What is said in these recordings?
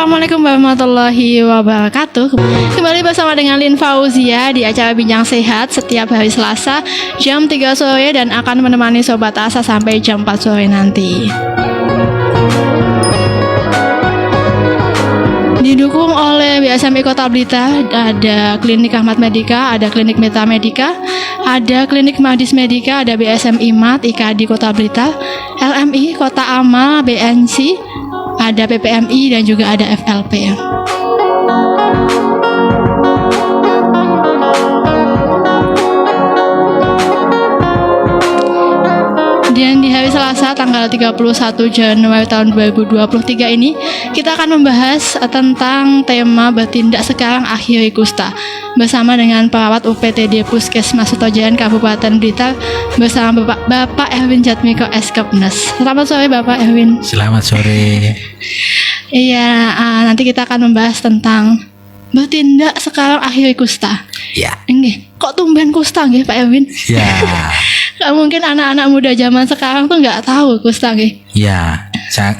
Assalamualaikum warahmatullahi wabarakatuh. Kembali bersama dengan Lin Fauzia di acara Bincang Sehat setiap hari Selasa jam 3 sore dan akan menemani Sobat Asa sampai jam 4 sore nanti. Didukung oleh BSMI Kota Blitar, ada Klinik Ahmad Medika, ada Klinik Meta Medika, ada Klinik Mahdis Medika, ada BSMI Mat, IKAD Kota Blitar, LMI Kota Amal, BNC, ada PPMI dan juga ada FLP. Dan di hari Selasa tanggal 31 Januari tahun 2023 ini kita akan membahas tentang tema bertindak sekarang akhiri kusta bersama dengan perawat UPTD Puskesmas Sutojayan Kabupaten Blitar bersama Bapak Erwin Jatmiko Eskepnes. Selamat sore Bapak Erwin. Selamat sore. Iya, nanti kita akan membahas tentang bertindak sekarang akhiri kusta. Ya. Nggih, kok tumben kusta nggih Pak Erwin? Ya. Mungkin anak-anak muda zaman sekarang tuh nggak tahu kusta nggih. Ya,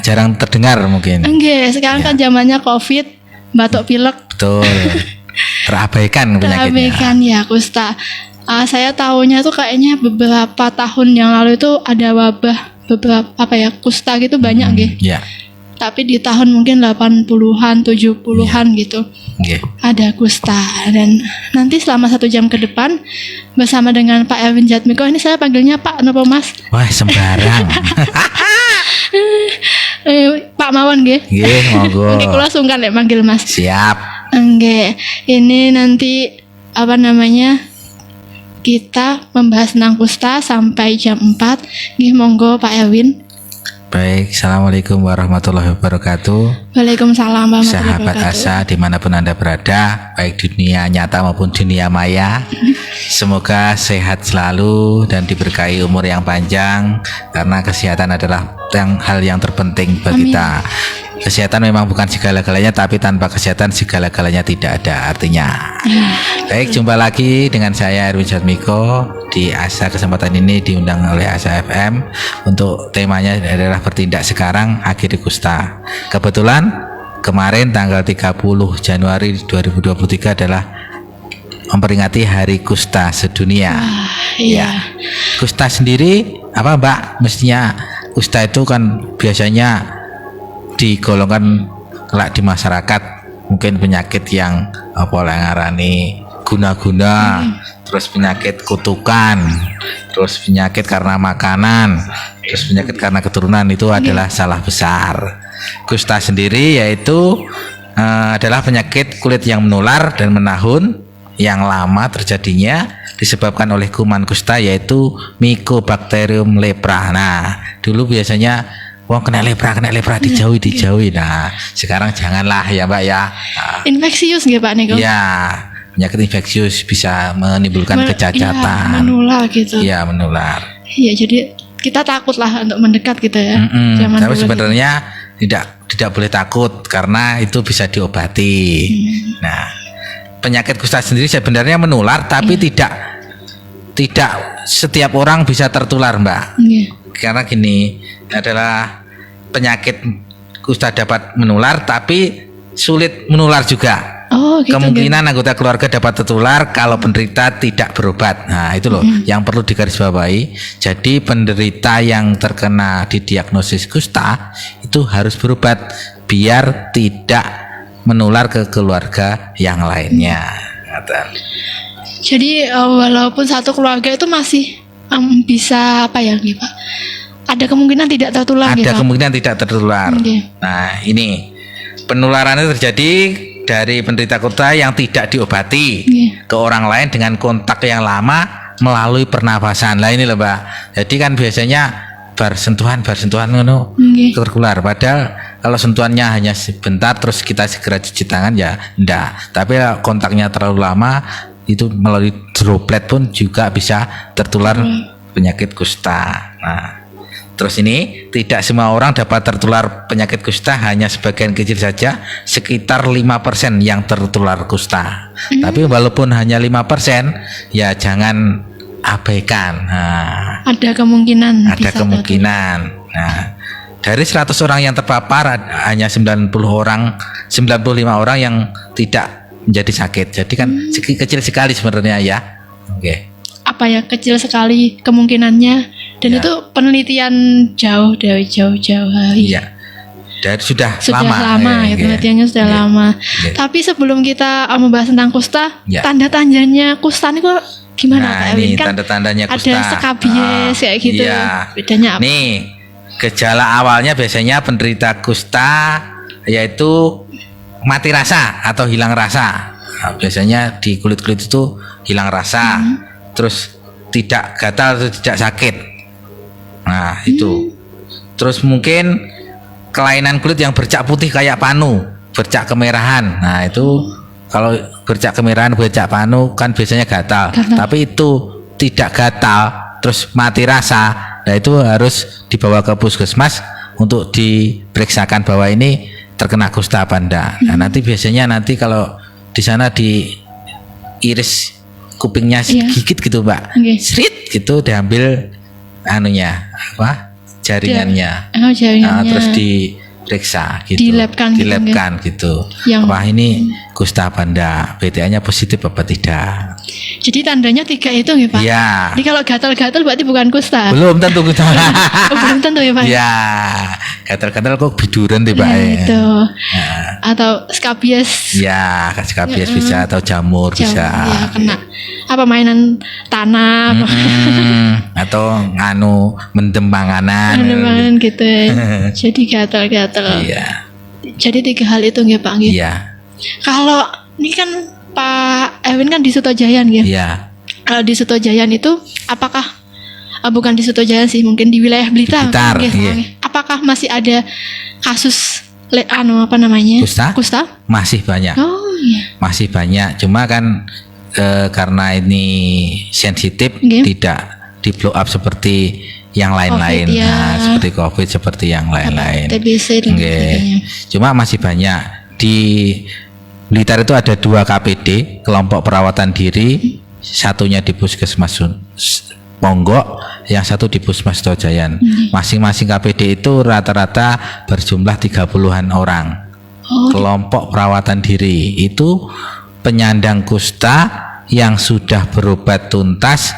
jarang terdengar mungkin. Nggih, sekarang kan zamannya Covid, batuk pilek. Betul. Terabaikan penyakitnya. Terabaikan ya kusta. Saya tahunya tuh kayaknya beberapa tahun yang lalu itu ada wabah kusta gitu banyak nggih. Ya. Tapi di tahun mungkin 80-an, 70-an gitu. Okay. Ada kusta. Dan nanti selama 1 jam ke depan bersama dengan Pak Erwin Jatmiko, ini saya panggilnya Pak nopo Mas? Wah, sembarang. Pak Mawon nggih. Nggih, monggo. Nggih, kula sungkan nek manggil Mas. Siap. Nggih. Ini nanti kita membahas tentang kusta sampai jam 4. Nggih, monggo Pak Erwin. Baik, Assalamualaikum warahmatullahi wabarakatuh. Waalaikumsalam warahmatullahi Sahabat wabarakatuh. Asa dimanapun Anda berada, baik di dunia nyata maupun dunia maya, semoga sehat selalu dan diberkahi umur yang panjang, karena kesehatan adalah hal yang terpenting bagi kita. Kesehatan memang bukan segala-galanya, tapi tanpa kesehatan segala-galanya tidak ada artinya. Baik, jumpa lagi dengan saya Erwin Jatmiko di Asa. Kesempatan ini diundang oleh Asa FM untuk temanya adalah bertindak sekarang akhiri kusta. Kebetulan kemarin tanggal 30 Januari 2023 adalah memperingati Hari Kusta Sedunia. Iya. Kusta sendiri apa Mbak? Mestinya kusta itu kan biasanya digolongkan di masyarakat mungkin penyakit yang ngarani guna-guna, terus penyakit kutukan, terus penyakit karena makanan, terus penyakit karena keturunan. Itu adalah salah besar. Kusta sendiri yaitu adalah penyakit kulit yang menular dan menahun yang lama terjadinya disebabkan oleh kuman kusta, yaitu Mycobacterium lepra. Nah, dulu biasanya kena lepra dijauhi. Nah, sekarang janganlah ya Mbak ya. Infeksius nggih Pak Niko? Ya, penyakit infeksius bisa menimbulkan kecacatan. Menular gitu. Iya, menular. Iya, jadi kita takut lah untuk mendekat gitu ya. Tapi sebenarnya tidak boleh takut karena itu bisa diobati. Nah, penyakit kusta sendiri sebenarnya menular, tapi tidak setiap orang bisa tertular Mbak. Karena gini, adalah penyakit kusta dapat menular tapi sulit menular juga. Gitu, kemungkinan anggota keluarga dapat tertular kalau penderita tidak berobat. Nah, itu loh yang perlu digarisbawahi. Jadi penderita yang terkena didiagnosis kusta itu harus berobat biar tidak menular ke keluarga yang lainnya. Jadi walaupun satu keluarga itu masih bisa nih Pak? Ada kemungkinan tidak tertular. Ada kemungkinan tidak tertular. Nah, ini penularannya terjadi dari penderita kusta yang tidak diobati ke orang lain dengan kontak yang lama melalui pernapasan. Lah ini loh Mbak. Jadi kan biasanya bersentuhan tertular. Padahal kalau sentuhannya hanya sebentar terus kita segera cuci tangan ya enggak. Tapi kontaknya terlalu lama itu melalui droplet pun juga bisa tertular penyakit kusta. Nah, terus ini tidak semua orang dapat tertular penyakit kusta, hanya sebagian kecil saja, sekitar 5% yang tertular kusta. Tapi walaupun hanya 5%, ya jangan abaikan. Nah, ada kemungkinan. Nah, dari 100 orang yang terpapar hanya 95 orang yang tidak menjadi sakit. Jadi kan kecil sekali sebenarnya ya. Oke. Apa ya, kecil sekali kemungkinannya, dan Ya. itu penelitian jauh dari jauh-jauh hari. Iya. Dan sudah lama ya, Oke. penelitiannya sudah Oke. lama. Oke. Tapi sebelum kita membahas tentang kusta, Ya. tanda-tandanya kusta ini kok gimana Nah, Pak ini Erwin? Kan tanda-tandanya kusta. ada skabies kayak gitu. Iya. Bedanya apa? Nih, gejala awalnya biasanya penderita kusta yaitu mati rasa atau hilang rasa. Nah, biasanya di kulit-kulit itu hilang rasa, terus tidak gatal atau tidak sakit. Nah, itu. Terus mungkin kelainan kulit yang bercak putih kayak panu, bercak kemerahan. Nah, itu kalau bercak kemerahan, bercak panu kan biasanya gatal. Tapi itu tidak gatal, terus mati rasa. Nah, itu harus dibawa ke puskesmas untuk diperiksakan bahwa ini terkena kusta apa enggak. Nah, nanti biasanya kalau di sana diiris kupingnya gigit gitu, Mbak. Oke. Srit gitu diambil jaringannya. Oh, jaringannya. Nah, terus diperiksa gitu. Dilabkan gitu. Yang- Wah, ini kusta apa enggak? BTA-nya positif apa tidak? Jadi tandanya 3 itu nggih Pak? Iya. Jadi kalau gatal-gatal berarti bukan kusta. Belum tentu kusta. Oh, belum tentu ya Pak? Ya, gatal-gatal kok biduran deh, Pak. Ya, Ya. itu. Atau skabies. Ya, skabies bisa atau jamur bisa. Ya, kena apa mainan tanah, Atau mendem panganan. pangan gitu. Jadi gatal-gatal. Iya. Jadi 3 hal itu nggih Pak nggih. Iya. Kalau ini kan Pak Erwin kan di Sutojayan ya. Iya. Kalau di Sutojayan itu apakah bukan di Sutojayan sih, mungkin di wilayah Blitar. Blitar, nggih, iya. nggih. Apakah masih ada kasus apa namanya? Kusta? Masih banyak. Oh iya. Masih banyak. Cuma kan karena ini sensitif Nggih. tidak di blow up seperti yang lain-lain. COVID, ya. Nah, seperti COVID, seperti yang lain-lain. TBC dan Nggih. sebagainya. Cuma masih banyak di Blitar itu ada 2 KPD, kelompok perawatan diri, satunya di Puskesmas Ponggok, yang satu di Puskesmas Sutojayan. Masing-masing KPD itu rata-rata berjumlah 30-an orang. Oh, Kelompok perawatan diri itu penyandang kusta yang sudah berobat tuntas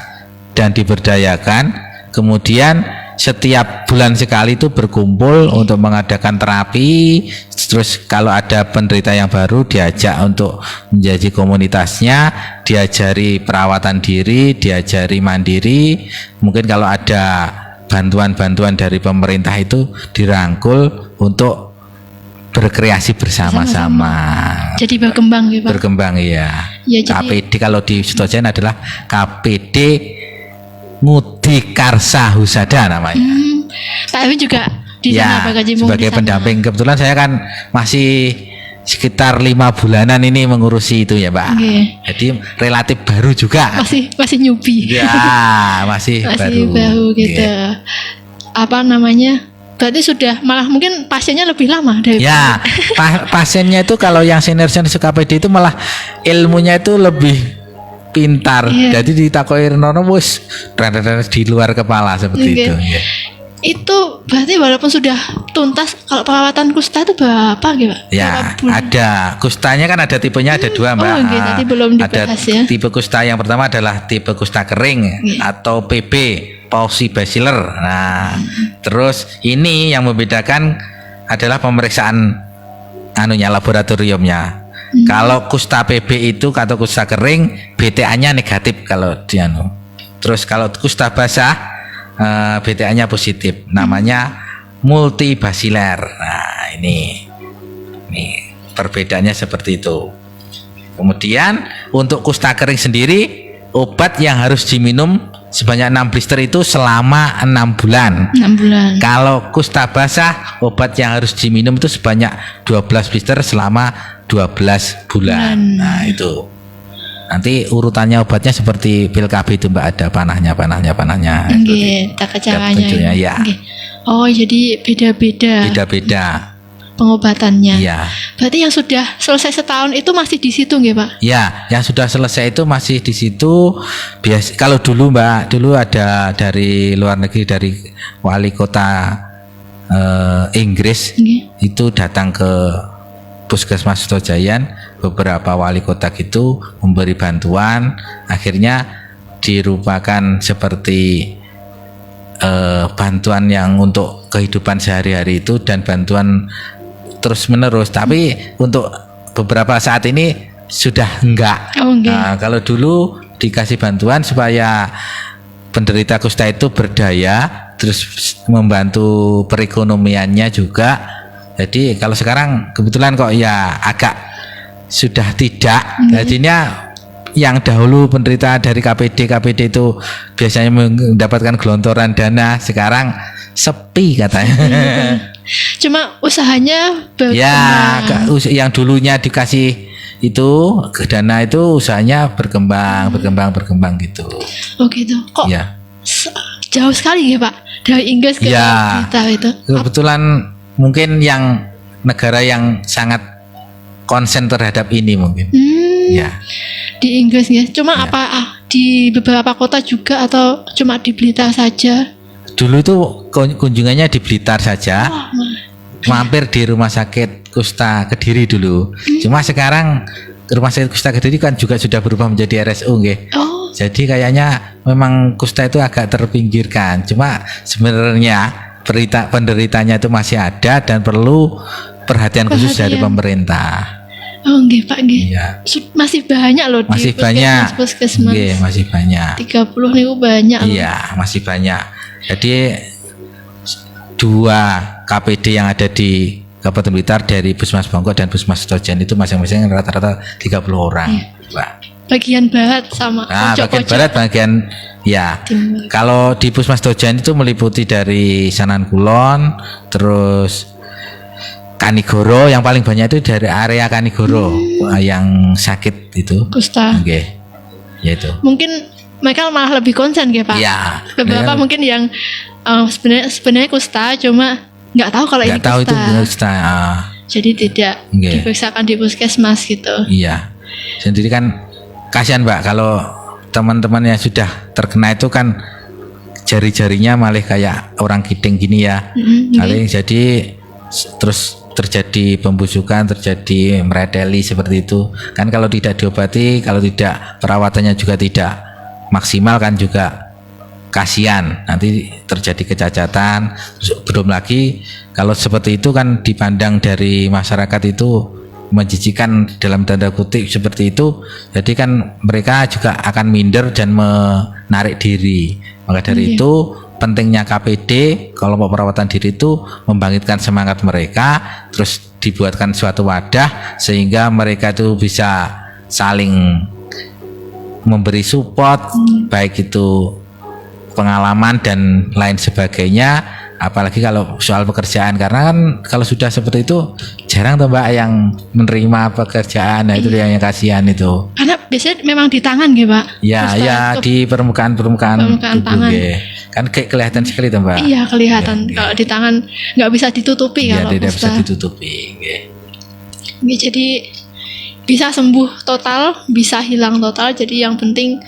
dan diberdayakan, kemudian setiap bulan sekali itu berkumpul untuk mengadakan terapi. Terus kalau ada penderita yang baru diajak untuk menjadi komunitasnya, diajari perawatan diri, diajari mandiri. Mungkin kalau ada bantuan-bantuan dari pemerintah itu dirangkul untuk berkreasi bersama-sama. jadi berkembang gitu Pak. Berkembang ya. Ya, jadi- KPD kalau di Sutojayan adalah KPD Ngudi Karsa Husada namanya. Pak Erwin juga di sana Ya, berkecimpung sebagai di sana. pendamping. Kebetulan saya kan masih sekitar 5 bulanan ini mengurusi itu ya, Pak. Oke. Jadi relatif baru juga. Masih nyubi. Ya, masih baru gitu. Iya. Apa namanya? Berarti sudah malah mungkin pasiennya lebih lama dari Ya, pasiennya itu kalau yang senior KPD itu malah ilmunya itu lebih pintar. Iya. Jadi ditakoki Renono wis di luar kepala seperti Oke. itu. Ya. Itu berarti walaupun sudah tuntas, kalau perawatan kusta itu berapa gitu Pak? Ya, Berapa bulan? ada kustanya kan ada tipenya ada 2, Mbak. oh, oke, tadi belum Ada dibahas ya. tipe kusta yang pertama adalah tipe kusta kering atau PB, Pauci baciller. Nah, terus ini yang membedakan adalah pemeriksaan laboratoriumnya. Kalau kusta PB itu atau kusta kering, BTA-nya negatif kalau dia Terus kalau kusta basah, BTA-nya positif. Namanya multibasiler. Nah, ini perbedaannya seperti itu. Kemudian untuk kusta kering sendiri, obat yang harus diminum sebanyak 6 blister itu selama 6 bulan. 6 bulan. Kalau kusta basah, obat yang harus diminum itu sebanyak 12 blister selama 12 bulan. Nah, itu. Nanti urutannya obatnya seperti pil KB itu, Mbak, ada panahnya. Oke, tak caranya. bentuknya, ya. Oke. Oh, jadi beda-beda Beda-beda. pengobatannya. Iya. Berarti yang sudah selesai setahun itu masih di situ nggih Pak? Ya, yang sudah selesai itu masih di situ. Kalau dulu, Mbak, dulu ada dari luar negeri, dari wali kota Inggris itu datang ke Puskesmas Sutojayan, beberapa wali kota gitu memberi bantuan, akhirnya dirupakan seperti bantuan yang untuk kehidupan sehari-hari itu dan bantuan terus menerus. Tapi untuk beberapa saat ini sudah enggak. Nah, kalau dulu dikasih bantuan supaya penderita kusta itu berdaya, terus membantu perekonomiannya juga. Jadi kalau sekarang kebetulan kok ya agak sudah tidak. Jadinya yang dahulu penderita dari KPD itu biasanya mendapatkan gelontoran dana, sekarang sepi katanya. Cuma usahanya ya, yang dulunya dikasih itu ke dana itu usahanya berkembang gitu. Oh gitu. Kok ya, jauh sekali ya Pak dari Inggris ke kita itu. Kebetulan mungkin yang negara yang sangat konsen terhadap ini mungkin. Ya. Di Inggris ya. Cuma apa di beberapa kota juga atau cuma di Blitar saja? Dulu itu kunjungannya di Blitar saja. Mampir di Rumah Sakit Kusta Kediri dulu. Cuma sekarang Rumah Sakit Kusta Kediri kan juga sudah berubah menjadi RSU nggih. Jadi kayaknya memang kusta itu agak terpinggirkan. Cuma sebenarnya penderitanya itu masih ada dan perlu perhatian khusus dari pemerintah. Oh nggih Pak nggih. Ya. Masih banyak loh masih di puskesmas. Nggih, masih banyak. 30 niku banyak loh. Iya, masih banyak. Jadi 2 KPD yang ada di Kabupaten Blitar dari Puskesmas Bongko dan Puskesmas Sutojayan itu masing-masing rata-rata 30 orang. Iya. Bagian barat sama bagian barat, bagian ya. Timur. Kalau di Puskesmas Sutojayan itu meliputi dari Sanan Kulon, terus Kanigoro, yang paling banyak itu dari area Kanigoro yang sakit itu kusta. Ya itu. Mungkin mereka malah lebih konsen ya Pak. Ya. Beberapa mungkin yang sebenarnya kusta cuma nggak tahu kalau ini kusta. Itu kusta. Jadi tidak diperiksakan di puskesmas gitu. Iya. Sendiri kan kasihan Mbak kalau teman-teman yang sudah terkena itu kan jari-jarinya malah kayak orang kiding gini ya. Jadi terus terjadi pembusukan, terjadi mereteli seperti itu kan. Kalau tidak diobati, kalau tidak perawatannya juga tidak maksimal kan juga kasihan, nanti terjadi kecacatan. Belum lagi kalau seperti itu kan dipandang dari masyarakat itu menjijikan dalam tanda kutip seperti itu, jadi kan mereka juga akan minder dan menarik diri. Maka dari itu pentingnya KPD, kelompok perawatan diri itu membangkitkan semangat mereka, terus dibuatkan suatu wadah sehingga mereka itu bisa saling memberi support, baik itu pengalaman dan lain sebagainya. Apalagi kalau soal pekerjaan, karena kan kalau sudah seperti itu jarang tuh Mbak yang menerima pekerjaan. Nah itu yang kasihan itu. Karena biasanya memang di tangan gitu Pak. Ya di permukaan tubuh, tangan. Kan kayak kelihatan sekali tuh Mbak. Iya kelihatan. Kalau di tangan nggak bisa ditutupi kalau tidak bisa ditutupi. Jadi bisa sembuh total, bisa hilang total. Jadi yang penting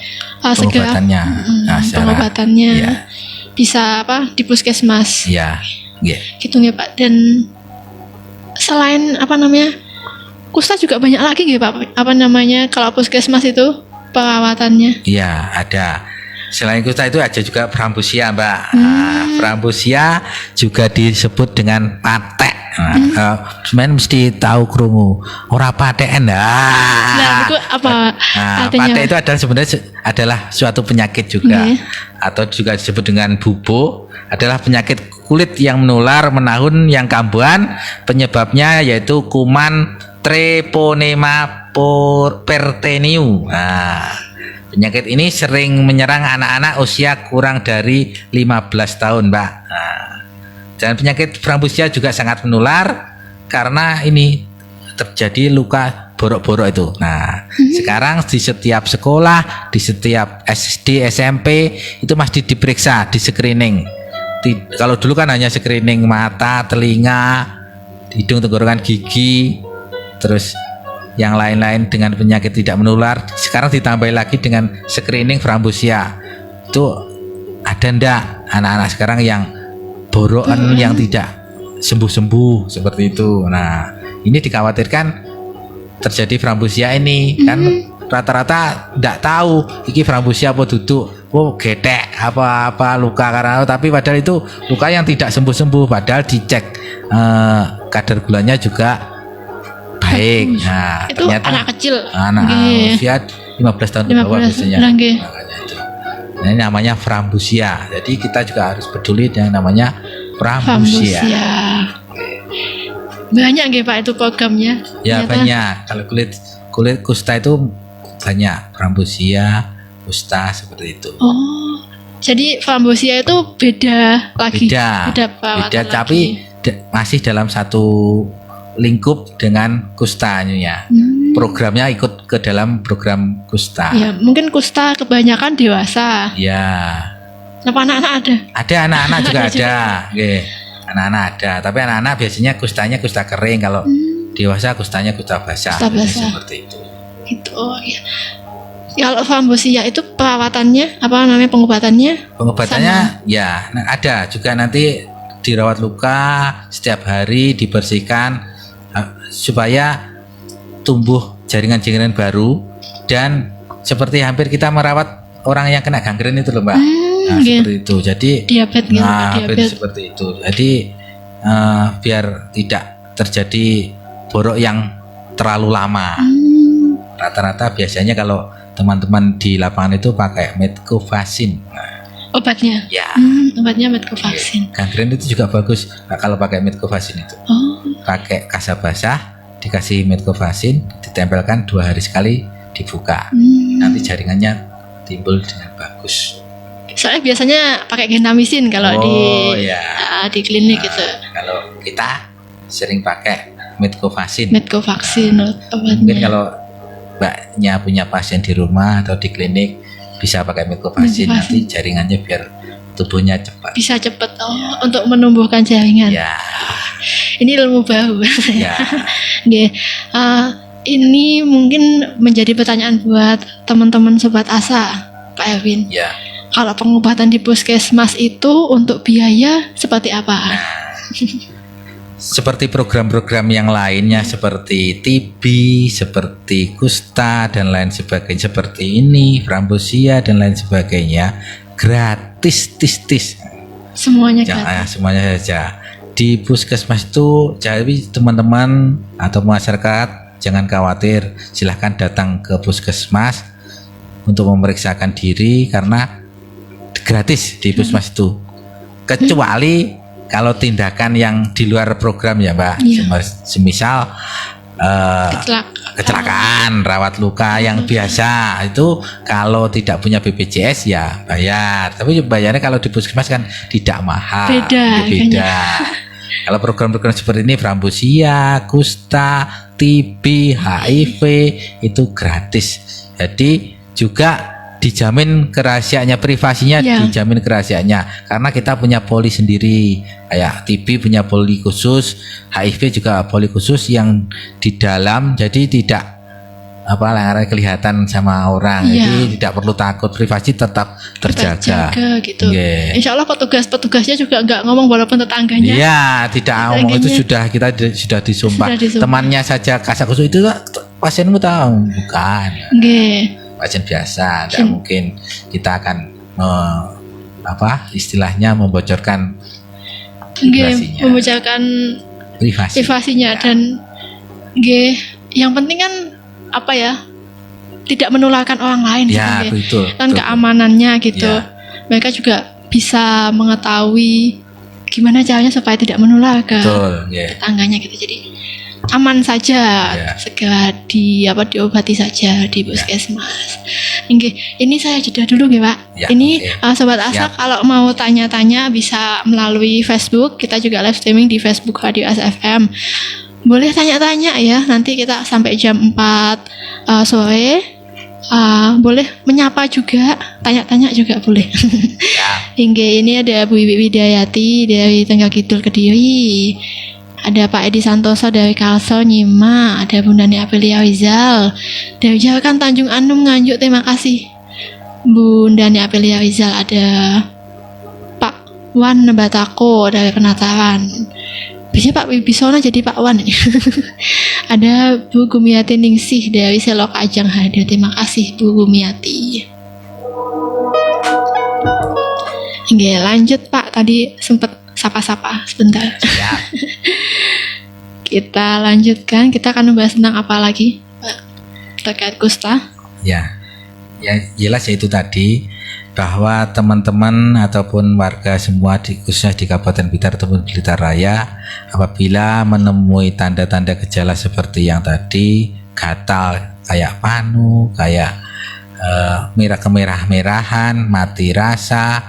segera pengobatannya bisa di puskesmas. Iya. Gitu ya Pak. Dan selain kusta juga banyak lagi ya Pak. Kalau puskesmas itu perawatannya? Iya ada. Selain kusta itu ada juga Frambusia Mbak. Frambusia juga disebut dengan patek. Sebenarnya mesti tahu krungu. Ora paten. Nah, itu apa artinya? Patek itu adalah suatu penyakit juga. Atau juga disebut dengan bubo. Adalah penyakit kulit yang menular menahun yang kambuhan. Penyebabnya yaitu kuman Treponema perteniu. Penyakit ini sering menyerang anak-anak usia kurang dari 15 tahun Mbak. Dan penyakit Frambusia juga sangat menular karena ini terjadi luka borok-borok itu. Nah, sekarang di setiap sekolah, di setiap SD, SMP itu mesti diperiksa, di screening. Kalau dulu kan hanya screening mata, telinga, hidung, tenggorokan, gigi, terus yang lain-lain dengan penyakit tidak menular. Sekarang ditambah lagi dengan screening Frambusia. Itu ada ndak anak-anak sekarang yang borokan yang tidak sembuh-sembuh seperti itu. Nah, ini dikhawatirkan terjadi frambosia ini kan rata-rata tidak tahu iki frambosia apa duduk, getek apa luka karena, tapi padahal itu luka yang tidak sembuh-sembuh, padahal dicek kadar gulanya juga baik. Nah, itu ternyata anak kecil, anak usia 15 tahun ke bawah biasanya. Makanya itu. Nah, ini namanya frambosia. Jadi kita juga harus peduli dengan namanya frambosia. Banyak nggih Pak itu programnya? Ya ternyata. banyak. Kalau kulit kusta itu banyak, frambosia, kusta seperti itu. Oh, jadi frambosia itu beda lagi. Beda, tapi masih dalam satu lingkup dengan kustanya. Programnya ikut ke dalam program kusta. Ya, mungkin kusta kebanyakan dewasa. Ya. Apa anak-anak ada? Ada anak-anak juga ada. Oke. Anak-anak ada, tapi anak-anak biasanya kustanya kusta kering, kalau dewasa kustanya kusta basah. Kusta basah. Seperti itu. Itu, oh ya. Kalau frambosia itu perawatannya, apa namanya, pengobatannya? Pengobatannya ya ada juga, nanti dirawat luka setiap hari, dibersihkan supaya tumbuh jaringan-jaringan baru, dan seperti hampir kita merawat orang yang kena gangren itu loh Mbak. Nah, seperti itu. Jadi diabetes gitu, diabetes seperti itu. Jadi biar tidak terjadi borok yang terlalu lama. Rata-rata biasanya kalau teman-teman di lapangan itu pakai Metcovacin. Obatnya? Ya. Obatnya Metcovacin. Gangren itu juga bagus. Nah, kalau pakai Metcovacin itu. Pakai kasa basah, dikasih Metcovacin, ditempelkan 2 hari sekali, dibuka. Nanti jaringannya timbul dengan bagus. Soalnya biasanya pakai gentamicin kalau di klinik gitu. Kalau kita sering pakai Metcovacin. Metcovacin obatnya. Mungkin kalau Mbaknya punya pasien di rumah atau di klinik bisa pakai Metcovacin, nanti jaringannya biar tubuhnya cepat. Bisa cepat untuk menumbuhkan jaringan. Ya. Ini ilmu baru. Ya. Ini mungkin menjadi pertanyaan buat teman-teman sobat Asa, Pak Erwin. Ya. Kalau pengobatan di puskesmas itu untuk biaya seperti apa? Seperti program-program yang lainnya, seperti TB, seperti kusta dan lain sebagainya, seperti ini frambosia dan lain sebagainya, gratis tis. Semuanya gratis. Semuanya saja. Di puskesmas itu, jadi teman-teman atau masyarakat jangan khawatir, silahkan datang ke puskesmas untuk memeriksakan diri karena gratis di puskesmas itu. Kecuali kalau tindakan yang di luar program ya Mbak, semisal kecelakaan, rawat luka yang biasa itu kalau tidak punya BPJS ya bayar. Tapi bayarnya kalau di puskesmas kan tidak mahal. Beda. Kalau program-program seperti ini frambosia, kusta, TB, HIV itu gratis. Jadi juga dijamin kerahasiaannya, privasinya dijamin kerahasiaannya, karena kita punya poli sendiri. Kayak TB punya poli khusus, HIV juga poli khusus yang di dalam, jadi tidak kelihatan sama orang. Jadi tidak perlu takut, privasi tetap terjaga gitu. Insya Allah petugasnya juga nggak ngomong walaupun tetangganya. Iya, tidak ngomong, itu kita sudah disumpah. Temannya saja kasak kusuk itu pasienmu tahu bukan. Pasien biasa, tidak mungkin kita akan istilahnya membocorkan privasinya dan yang penting kan tidak menularkan orang lain betul, kan betul. Keamanannya gitu mereka juga bisa mengetahui gimana caranya supaya tidak menular ke tetangganya gitu, jadi aman saja, segera diobati saja di puskesmas. Ini saya jeda dulu ya Pak. Sobat Asa kalau mau tanya-tanya bisa melalui Facebook, kita juga live streaming di Facebook Radio Asa FM. Boleh tanya-tanya ya, nanti kita sampai jam 4 sore. Boleh menyapa juga, tanya-tanya juga boleh. Ini ada Bu Iwi Widayati dari Tengah Kidul Kediri. Ada Pak Edi Santoso dari Kalsel Nyima, ada Bunda Ni Aprilia Rizal dari Jawakan Tanjung Anum Nganjuk, terima kasih Bunda Ni Aprilia Rizal. Ada Pak Wan Batako dari Penataran, biasanya Pak Wibisono jadi Pak Wan. Ada Bu Gumiati Ningsih dari Selok Ajang hadir. Terima kasih Bu Gumiati. Oke, lanjut Pak. Tadi sempat sapa-sapa sebentar. Ya. Kita lanjutkan. Kita akan membahas tentang apa lagi Pak terkait kusta? Ya jelas yaitu tadi bahwa teman-teman ataupun warga semua khususnya di Kabupaten Blitar ataupun Blitar Raya apabila menemui tanda-tanda gejala seperti yang tadi, gatal kayak panu, kayak kemerah-merahan, mati rasa,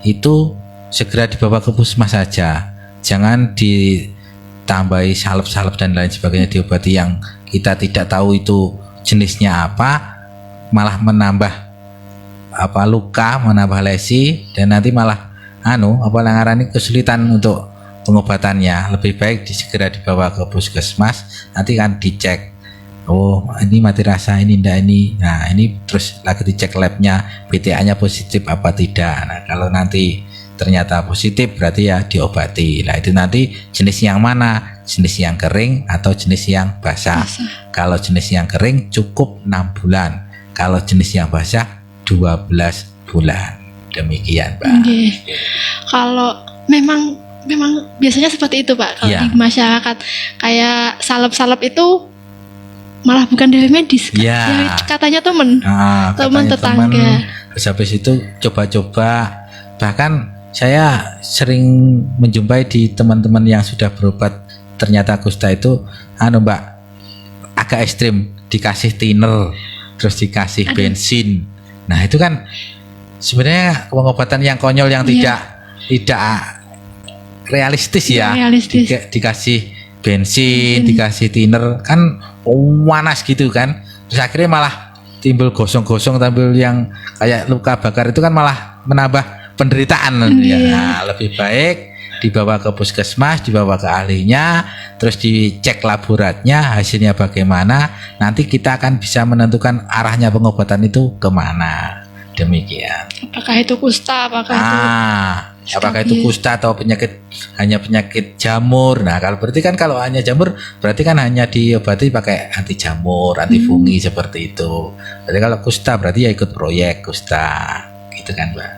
itu segera dibawa ke puskesmas saja. Jangan ditambahi salep-salep dan lain sebagainya, diobati yang kita tidak tahu itu jenisnya apa, malah menambah luka, menambah lesi, dan nanti malah ngarani kesulitan untuk pengobatannya. Lebih baik segera dibawa ke puskesmas, nanti kan dicek, oh ini mati rasa, ini enggak ini, nah ini terus lagi dicek labnya, PTA-nya positif apa tidak. Nah kalau nanti ternyata positif berarti ya diobati. Nah itu nanti jenis yang mana, jenis yang kering atau jenis yang basah. Kalau jenis yang kering cukup 6 bulan, kalau jenis yang basah 12 bulan. Demikian Pak. Kalau memang biasanya seperti itu Pak. Kalau di masyarakat kayak salep-salep itu malah bukan dari medis. Ya, katanya teman tetangga. Terus habis itu coba-coba, bahkan saya sering menjumpai di teman-teman yang sudah berobat ternyata kusta itu Mbak agak ekstrim, dikasih thinner, terus dikasih bensin. Nah itu kan sebenarnya pengobatan yang konyol, yang tidak realistis ya. Dikasih bensin, dikasih thinner, kan panas gitu kan. Terus akhirnya malah timbul gosong-gosong, tampil yang kayak luka bakar, itu kan malah menambah penderitaan. Ya, lebih baik dibawa ke puskesmas, dibawa ke ahlinya, terus dicek laboratnya, hasilnya bagaimana, nanti kita akan bisa menentukan arahnya pengobatan itu kemana. Demikian. Apakah itu kusta, apakah itu kusta atau hanya penyakit jamur. Nah kalau berarti kan, kalau hanya jamur berarti kan hanya diobati pakai anti jamur, anti fungi seperti itu. Berarti kalau kusta berarti ya ikut proyek kusta, gitu kan Mbak.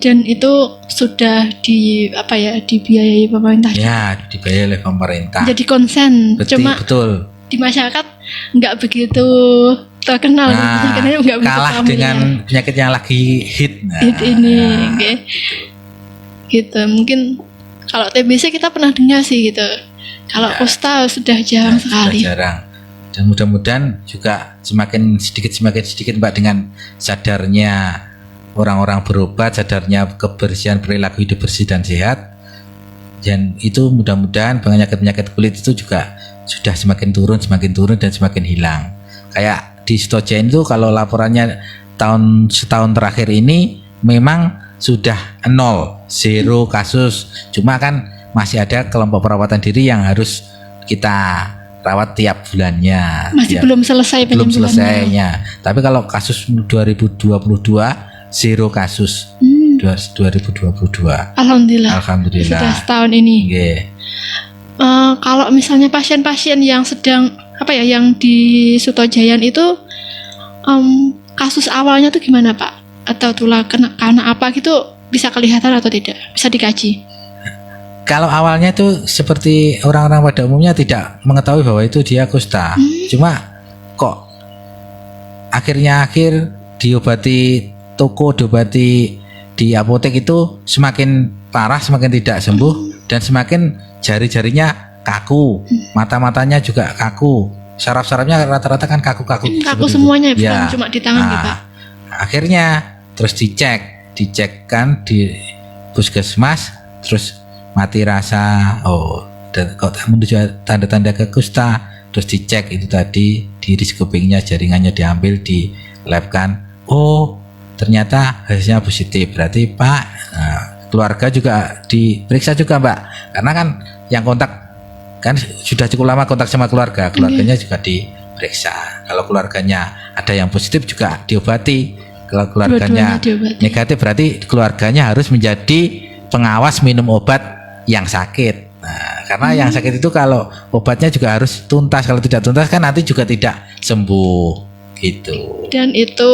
Dan itu sudah dibiayai pemerintah. Ya, dibiayai oleh pemerintah. Jadi konsen. Betul. Di masyarakat nggak begitu terkenal. Kalah dengan penyakit yang lagi hit. Hit ini, gitu. Mungkin kalau TBC kita pernah dengar sih gitu. Kalau kusta sudah jarang sekali. Sudah jarang. Dan mudah-mudahan juga semakin sedikit Mbak, dengan sadarnya orang-orang berobat, sadarnya kebersihan perilaku hidup bersih dan sehat, dan itu mudah-mudahan penyakit-penyakit kulit itu juga sudah semakin turun dan semakin hilang. Kayak di Stojen itu kalau laporannya setahun terakhir ini memang sudah 0 kasus, cuma kan masih ada kelompok perawatan diri yang harus kita rawat tiap bulannya. Belum selesai penyembuhannya. Tapi kalau kasus 2022 0 kasus. 2022. Alhamdulillah. Sudah setahun ini. Kalau misalnya pasien-pasien yang sedang yang di Sutojayan itu kasus awalnya tuh gimana Pak? Atau karena apa gitu, bisa kelihatan atau tidak? Bisa dikaji? Kalau awalnya tuh seperti orang-orang pada umumnya tidak mengetahui bahwa itu dia kusta. Cuma kok akhir diobati di apotek itu semakin parah, semakin tidak sembuh, dan semakin jari-jarinya kaku, mata-matanya juga kaku, saraf-sarafnya rata-rata kan kaku semuanya, bukan cuma di tangan Pak. Akhirnya terus dicek kan di puskesmas, terus mati rasa, dan kok menuju tanda-tanda ke kusta, terus dicek itu tadi di scopingnya, jaringannya diambil, di lab kan, ternyata hasilnya positif. Berarti Pak, keluarga juga diperiksa juga Mbak, karena kan yang kontak kan sudah cukup lama kontak sama keluarganya juga diperiksa. Kalau keluarganya ada yang positif juga diobati. Kalau keluarganya negatif berarti keluarganya harus menjadi pengawas minum obat yang sakit. Nah, karena yang sakit itu kalau obatnya juga harus tuntas. Kalau tidak tuntas kan nanti juga tidak sembuh gitu. Dan itu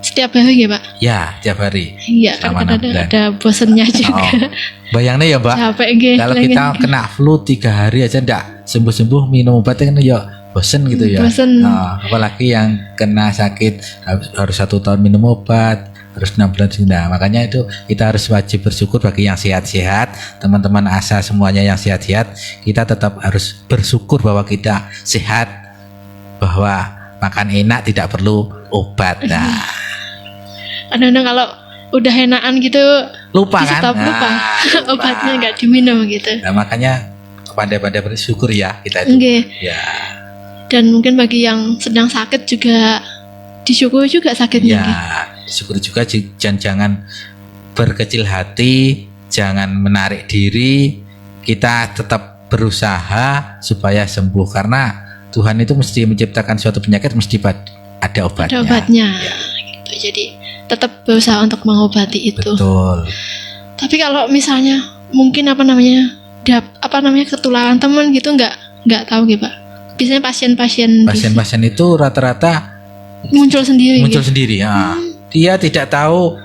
setiap hari ya Pak? Ya, tiap hari. Iya, kan Selama 6 bulan. ada bosennya juga. Oh, bayangnya ya Mbak, Capek nggih. kalau kita kena flu 3 hari aja ndak sembuh-sembuh, minum obatnya kan ya bosen gitu ya. Bosen. Apalagi yang kena sakit harus 1 tahun minum obat, harus 6 bulan sudah. Makanya itu kita harus wajib bersyukur bagi yang sehat-sehat, teman-teman asa semuanya yang sehat-sehat, kita tetap harus bersyukur bahwa kita sehat, bahwa makan enak tidak perlu obat. Nah, kadang-kadang kalau udah enakan gitu lupa di kan? stop, lupa. Lupa. Obatnya nggak diminum gitu. Nah, makanya pandai-pandai bersyukur ya kita itu. Nggih. Ya. Dan mungkin bagi yang sedang sakit juga disyukuri juga sakitnya. Ya, nggih. syukur juga jangan berkecil hati, jangan menarik diri. Kita tetap berusaha supaya sembuh karena Tuhan itu mesti menciptakan suatu penyakit mesti ada obatnya. Ada obatnya. Ya. Gitu. Jadi tetap berusaha untuk mengobati itu. Betul. Tapi kalau misalnya mungkin ketularan teman gitu nggak tahu gitu Pak. Biasanya Pasien-pasien itu rata-rata muncul sendiri. Sendiri. Ya. Dia tidak tahu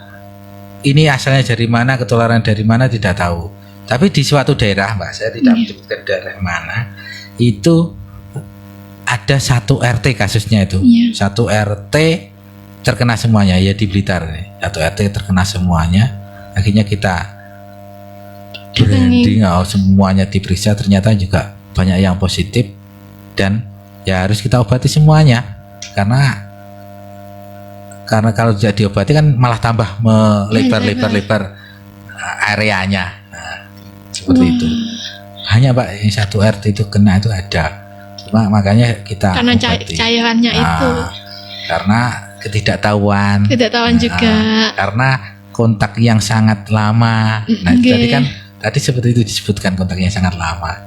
ini asalnya dari mana, ketularan dari mana tidak tahu. Tapi di suatu daerah, Mbak, saya tidak menyebutkan daerah mana, itu ada 1 RT kasusnya itu. 1 RT terkena semuanya ya di Blitar. 1 RT terkena semuanya. Akhirnya kita branding, semuanya diperiksa, ternyata juga banyak yang positif dan ya harus kita obati semuanya. Karena kalau tidak diobati kan malah tambah melebar areanya. Nah, seperti itu. Hanya Pak yang 1 RT itu kena itu ada. Cuma makanya kita karena obati. cairannya itu. Karena ketidaktahuan juga. Karena kontak yang sangat lama. Nah, jadi kan tadi seperti itu disebutkan kontak yang sangat lama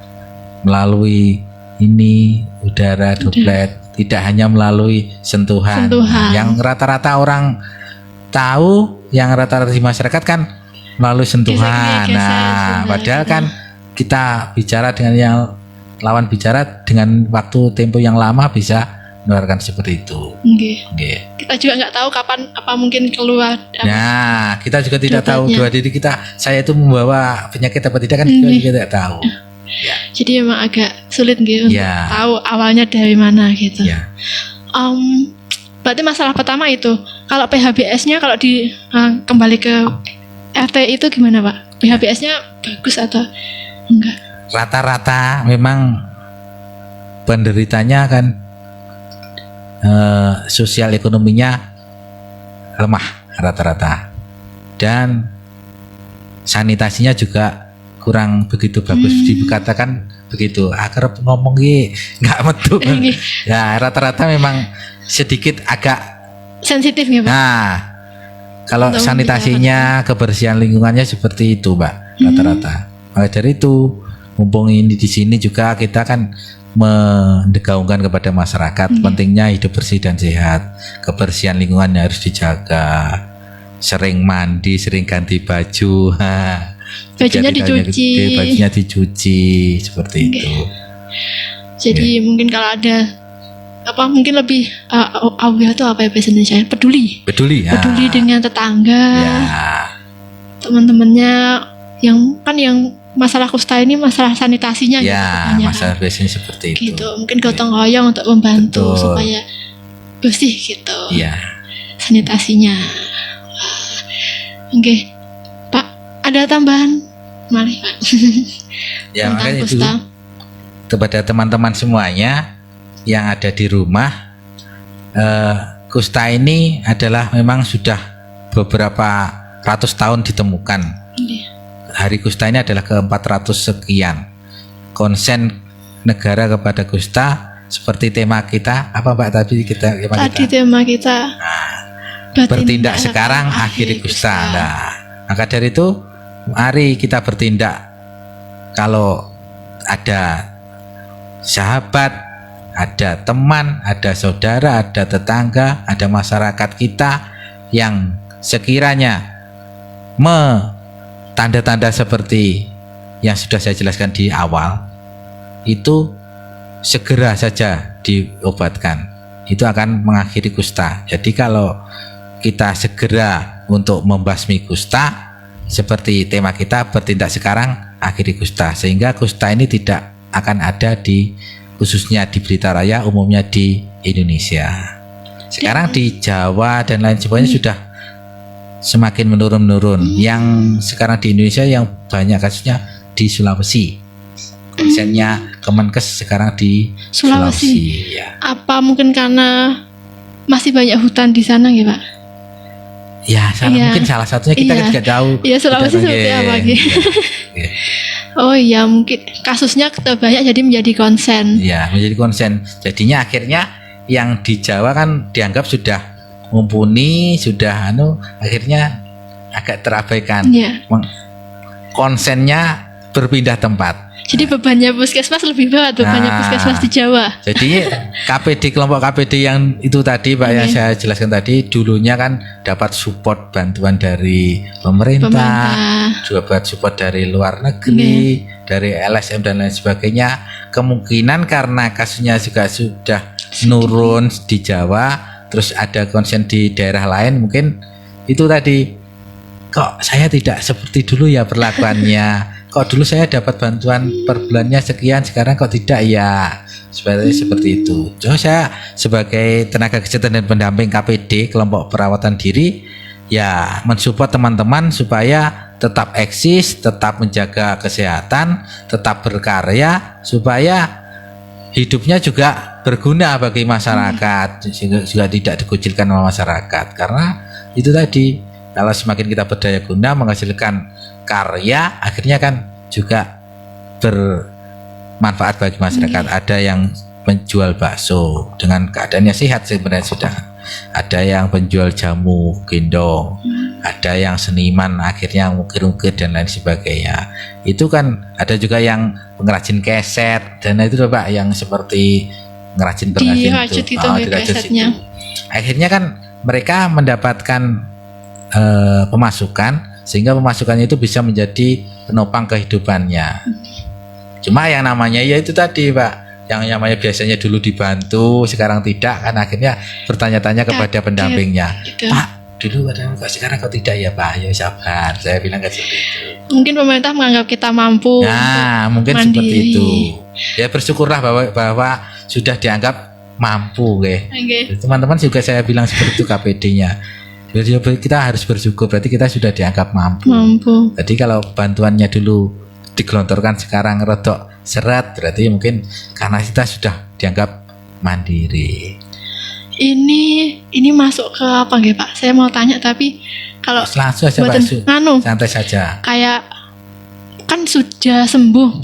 melalui ini udara droplet, tidak hanya melalui sentuhan. Yang rata-rata orang tahu, yang rata-rata di masyarakat kan melalui sentuhan. Padahal kan kita bicara dengan yang lawan bicara dengan waktu tempo yang lama bisa menularkan seperti itu. Kita juga nggak tahu kapan apa mungkin keluar. Nah, kita juga tidak tahu dua diri kita. Saya itu membawa penyakit apa tidak kan kita juga tidak tahu. Ya. Jadi memang agak sulit gitu untuk tahu awalnya dari mana gitu. Ya. Berarti masalah pertama itu kalau PHBS-nya kalau kembali ke RT itu gimana Pak? PHBS-nya bagus atau enggak? Rata-rata memang penderitanya kan sosial ekonominya lemah rata-rata dan sanitasinya juga kurang begitu bagus. Dikatakan begitu akrab ngomong nggak metu. Ya rata-rata memang sedikit agak sensitif ya Pak. Nah kalau sanitasinya kebersihan lingkungannya seperti itu Mbak rata-rata. Maka dari itu mumpung ini di sini juga kita kan mendegaungkan kepada masyarakat pentingnya hidup bersih dan sehat. Kebersihan lingkungannya harus dijaga. Sering mandi, sering ganti baju. Bajunya dicuci seperti itu. Jadi mungkin kalau ada mungkin lebih aware itu apa ya bahasa Indonesia? Peduli dengan tetangga, teman-temannya yang masalah kusta ini masalah sanitasinya masalah biasanya seperti itu. Gitu. Mungkin gotong royong untuk membantu supaya bersih gitu. Sanitasinya. Oke. Pak, ada tambahan? Mari Pak. Ya makanya itu kepada teman-teman semuanya yang ada di rumah, kusta ini adalah memang sudah beberapa ratus tahun ditemukan. Hari Kusta ini adalah ke-400 sekian. Konsen negara kepada kusta seperti tema kita apa Mbak tadi tema kita bertindak sekarang akhiri kusta. Nah, maka dari itu mari kita bertindak. Kalau ada sahabat, ada teman, ada saudara, ada tetangga, ada masyarakat kita yang sekiranya tanda-tanda seperti yang sudah saya jelaskan di awal itu segera saja diobatkan, itu akan mengakhiri kusta. Jadi kalau kita segera untuk membasmi kusta, seperti tema kita bertindak sekarang akhiri kusta, sehingga kusta ini tidak akan ada di khususnya di Blitar Raya, umumnya di Indonesia. Sekarang di Jawa dan lain sebagainya sudah semakin menurun. Yang sekarang di Indonesia yang banyak kasusnya di Sulawesi. Misalnya Kemenkes sekarang di Sulawesi. Ya. Apa mungkin karena masih banyak hutan di sana ya Pak? Ya, mungkin salah satunya kita kan tidak tahu. Iya, Sulawesi seperti apa gitu. Oh iya, mungkin kasusnya banyak jadi menjadi konsen. Ya, menjadi konsen. Jadinya akhirnya yang di Jawa kan dianggap sudah mumpuni, sudah akhirnya agak terabaikan. Iya. Konsennya berpindah tempat. Jadi bebannya puskesmas lebih berat, bebannya puskesmas di Jawa. Jadi KPD, kelompok KPD yang itu tadi Pak yang saya jelaskan tadi, dulunya kan dapat support bantuan dari pemerintah, juga dapat support dari luar negeri, dari LSM dan lain sebagainya. Kemungkinan karena kasusnya juga sudah nurun di Jawa, terus ada konsen di daerah lain, mungkin itu tadi, kok saya tidak seperti dulu ya perlakuannya. Kok dulu saya dapat bantuan per bulannya sekian, sekarang kok tidak ya? Seperti itu. Jadi saya sebagai tenaga kesehatan dan pendamping KPD, kelompok perawatan diri, ya mensupport teman-teman supaya tetap eksis, tetap menjaga kesehatan, tetap berkarya, supaya hidupnya juga berguna bagi masyarakat, sehingga juga tidak dikucilkan oleh masyarakat. Karena itu tadi, kalau semakin kita berdaya guna menghasilkan karya, akhirnya kan juga bermanfaat bagi masyarakat. Ada yang menjual bakso dengan keadaannya sehat sebenarnya sudah, ada yang penjual jamu gendong, ada yang seniman akhirnya ngukir-ngukir dan lain sebagainya. Itu kan ada juga yang pengrajin keset dan itu Pak, yang seperti ngerajin dirajut itu kesetnya. Akhirnya kan mereka mendapatkan pemasukan, sehingga pemasukannya itu bisa menjadi penopang kehidupannya. Cuma yang namanya ya itu tadi Pak, yang namanya biasanya dulu dibantu, sekarang tidak, kan akhirnya bertanya-tanya kepada pendampingnya, Pak dulu kadang kok sekarang kok tidak ya Pak, ya sabar, saya bilang kayak seperti itu. Mungkin pemerintah menganggap kita mampu. Nah mungkin mandiri. Seperti itu. Ya bersyukurlah bahwa sudah dianggap mampu, teman-teman juga saya bilang seperti itu KPD-nya. Jadi kita harus bersyukur, berarti kita sudah dianggap mampu. Jadi kalau bantuannya dulu digelontorkan sekarang rodok seret, berarti mungkin karena kita sudah dianggap mandiri. Ini masuk ke apa nggih Pak? Saya mau tanya tapi kalau langsung aja Pak, santai saja. Kayak kan sudah sembuh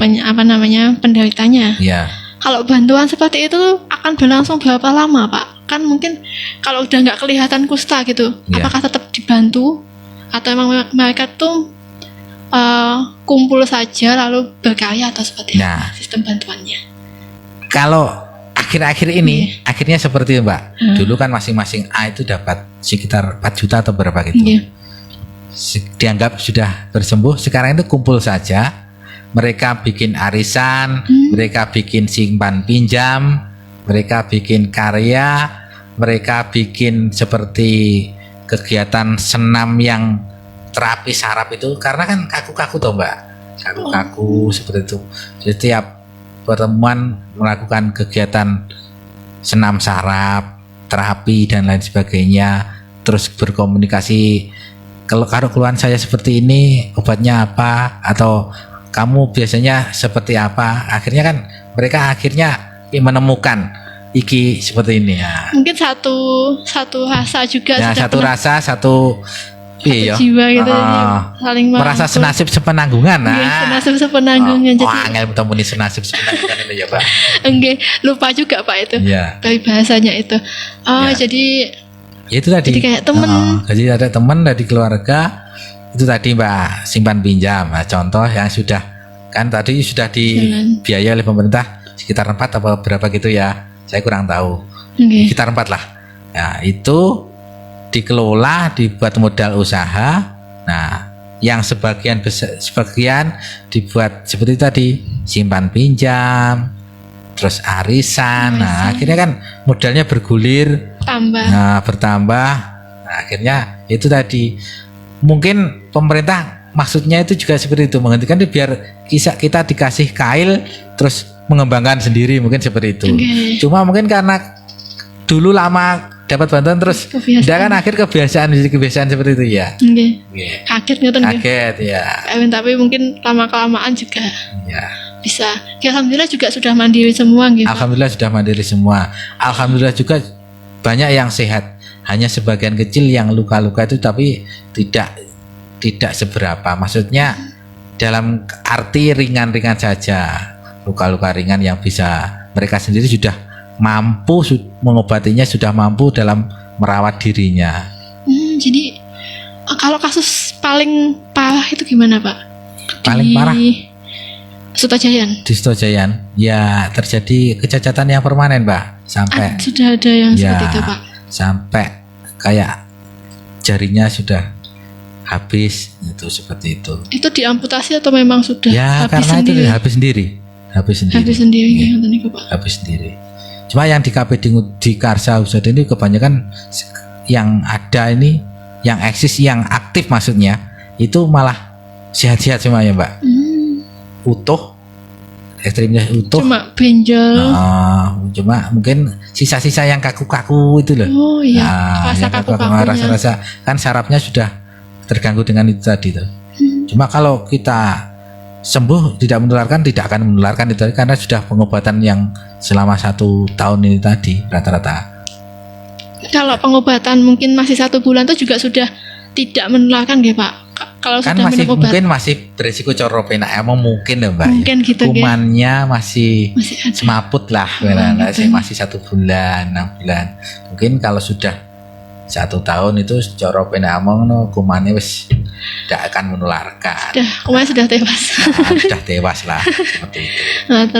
penderitanya. Iya. Kalau bantuan seperti itu akan berlangsung berapa lama Pak? Kan mungkin kalau udah nggak kelihatan kusta gitu, apakah tetap dibantu atau emang mereka tuh kumpul saja lalu berkarya atau seperti apa sistem bantuannya? Kalau akhir-akhir ini akhirnya seperti itu Mbak. Dulu kan masing-masing A itu dapat sekitar 4 juta atau berapa gitu. Dianggap sudah bersembuh, sekarang itu kumpul saja. Mereka bikin arisan, mereka bikin simpan pinjam, mereka bikin karya, mereka bikin seperti kegiatan senam yang terapi saraf itu, karena kan kaku-kaku toh Mbak, kaku-kaku seperti itu. Jadi setiap pertemuan melakukan kegiatan senam saraf, terapi dan lain sebagainya, terus berkomunikasi. Kalau keluhan saya seperti ini, obatnya apa? Atau kamu biasanya seperti apa? Akhirnya kan mereka akhirnya menemukan iki seperti ini ya. Mungkin satu rasa juga. Ya, satu rasa, satu jiwa gitu, saling merasa senasib sepenanggungan. Senasib sepenanggungan. Jadi angel bertemu nih senasib sepenanggungan itu ya Pak. Enggak, lupa juga Pak itu. Dari bahasanya itu. Jadi itu tadi. Jadi kayak teman. Jadi ada teman dari keluarga. Itu tadi Mbak, simpan pinjam. Nah, contoh yang sudah kan tadi sudah dibiayai oleh pemerintah sekitar 4 atau berapa gitu ya, saya kurang tahu. Sekitar 4 lah. Nah itu dikelola, dibuat modal usaha. Nah yang sebagian dibuat seperti tadi, simpan pinjam, terus arisan. Nah, akhirnya kan modalnya bergulir, bertambah. Nah, akhirnya itu tadi mungkin pemerintah maksudnya itu juga seperti itu, menghentikan itu biar kita dikasih kail terus mengembangkan sendiri, mungkin seperti itu. Cuma mungkin karena dulu lama dapat bantuan terus udah kan akhir kebiasaan seperti itu ya. Kaget gitu. Kaget ya. Tapi mungkin lama kelamaan juga ya bisa. Ya, alhamdulillah juga sudah mandiri semua gitu. Alhamdulillah sudah mandiri semua. Alhamdulillah juga banyak yang sehat. Hanya sebagian kecil yang luka-luka itu, tapi tidak seberapa. Maksudnya dalam arti ringan-ringan saja. Luka-luka ringan yang bisa mereka sendiri sudah mampu mengobatinya, sudah mampu dalam merawat dirinya. Jadi kalau kasus paling parah itu gimana Pak? Paling parah Sutojayan. Di Sutojayan ya terjadi kecacatan yang permanen Pak, sampai sudah ada yang seperti itu Pak, sampai kayak jarinya sudah habis, itu seperti itu. Itu diamputasi atau memang sudah ya habis karena sendiri? Itu habis sendiri habis sendiri. Cuma yang di KPD di Karsa Husada ini kebanyakan yang ada ini, yang eksis, yang aktif maksudnya, itu malah sehat-sehat semua ya Mbak. Utuh, ekstrimnya utuh. Cuma benjol. Cuma mungkin sisa-sisa yang kaku-kaku itu loh. Oh iya, rasa kaku-kakunya. Rasa kan sarafnya sudah terganggu dengan itu tadi tuh. Cuma kalau kita sembuh tidak akan menularkan itu karena sudah pengobatan yang selama 1 tahun ini tadi rata-rata. Kalau pengobatan mungkin masih 1 bulan itu juga sudah tidak menularkan ya Pak? Kalau kan sudah masih minum obat, mungkin masih berisiko coropena, emang mungkin ya Mbak. Mungkin ya. Gitu, kumannya masih semaput lah, gitu. masih 1 bulan, 6 bulan. Mungkin kalau sudah 1 tahun itu coropena emang kumannya wis tidak akan menularkan. Kumannya sudah tewas. Sudah tewas lah seperti itu.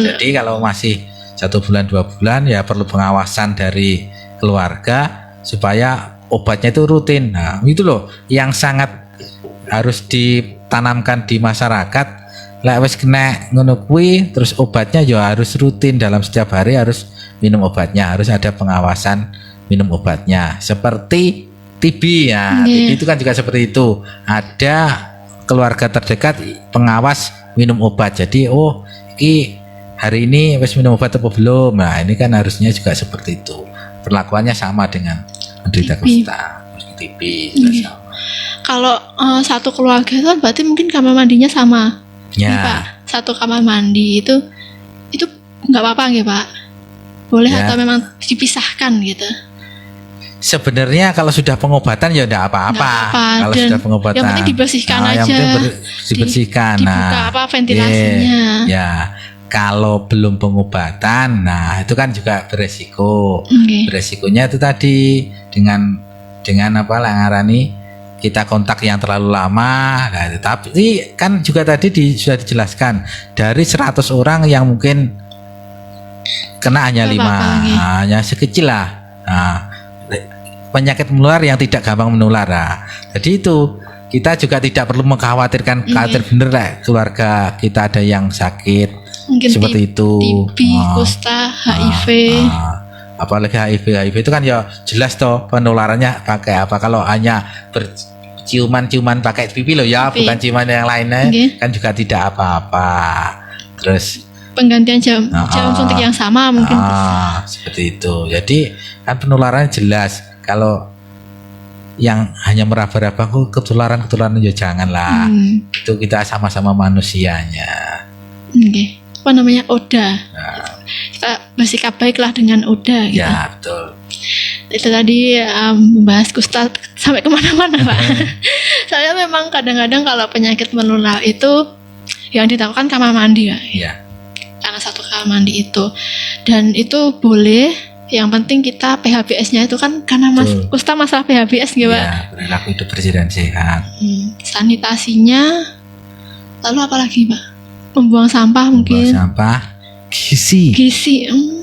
Jadi kalau masih 1 bulan 2 bulan ya perlu pengawasan dari keluarga supaya obatnya itu rutin. Nah itu loh yang sangat harus ditanamkan di masyarakat. Lek wis kena ngono kuwi terus obatnya ya harus rutin, dalam setiap hari harus minum obatnya, harus ada pengawasan minum obatnya. Seperti TB ya, TB itu kan juga seperti itu. Ada keluarga terdekat pengawas minum obat. Jadi iki hari ini wis minum obat atau belum? Nah, ini kan harusnya juga seperti itu. Perlakuannya sama dengan penderita kusta, TB sama. Kalau satu keluarga itu berarti mungkin kamar mandinya sama. Ya. Nih, Pak, satu kamar mandi itu nggak apa-apa nggih Pak? Boleh ya. Atau memang dipisahkan gitu? Sebenarnya kalau sudah pengobatan ya enggak apa-apa. Kalau sudah pengobatan. Yang penting dibersihkan aja. Yang penting dibersihkan. Dibuka ventilasinya. Ya. Kalau belum pengobatan, nah itu kan juga beresiko. Beresikonya itu tadi dengan apa ngarani kita kontak yang terlalu lama. Nah, tapi kan juga tadi sudah dijelaskan dari 100 orang yang mungkin kena hanya 5, hanya sekecil lah. Nah, penyakit menular yang tidak gampang menular. Nah, jadi itu kita juga tidak perlu mengkhawatirkan khawatir bener lah keluarga kita ada yang sakit mungkin seperti itu. TB, kusta, HIV. Apalagi HIV itu kan ya jelas toh penularannya pakai apa. Kalau hanya ciuman pakai pipi loh ya, bukan ciuman yang lainnya kan juga tidak apa-apa. Terus penggantian jam suntik yang sama mungkin seperti itu. Jadi kan penularannya jelas. Kalau yang hanya meraba-raba ketularan ya janganlah. Itu kita sama-sama manusianya. Apa namanya Oda. Kita bersikap baiklah dengan Oda gitu. Ya betul. Itu tadi membahas kusta sampai kemana-mana Pak. Saya memang kadang-kadang kalau penyakit menular itu yang ditakutkan kamar mandi Pak. Iya. Karena satu kamar mandi itu, dan itu boleh. Yang penting kita PHBS-nya itu kan karena kusta masalah PHBS gitu Pak. Ya, perilaku hidup bersih dan sehat. Sanitasinya, lalu apa lagi Pak? Membuang sampah mungkin. Membuang sampah, gizi.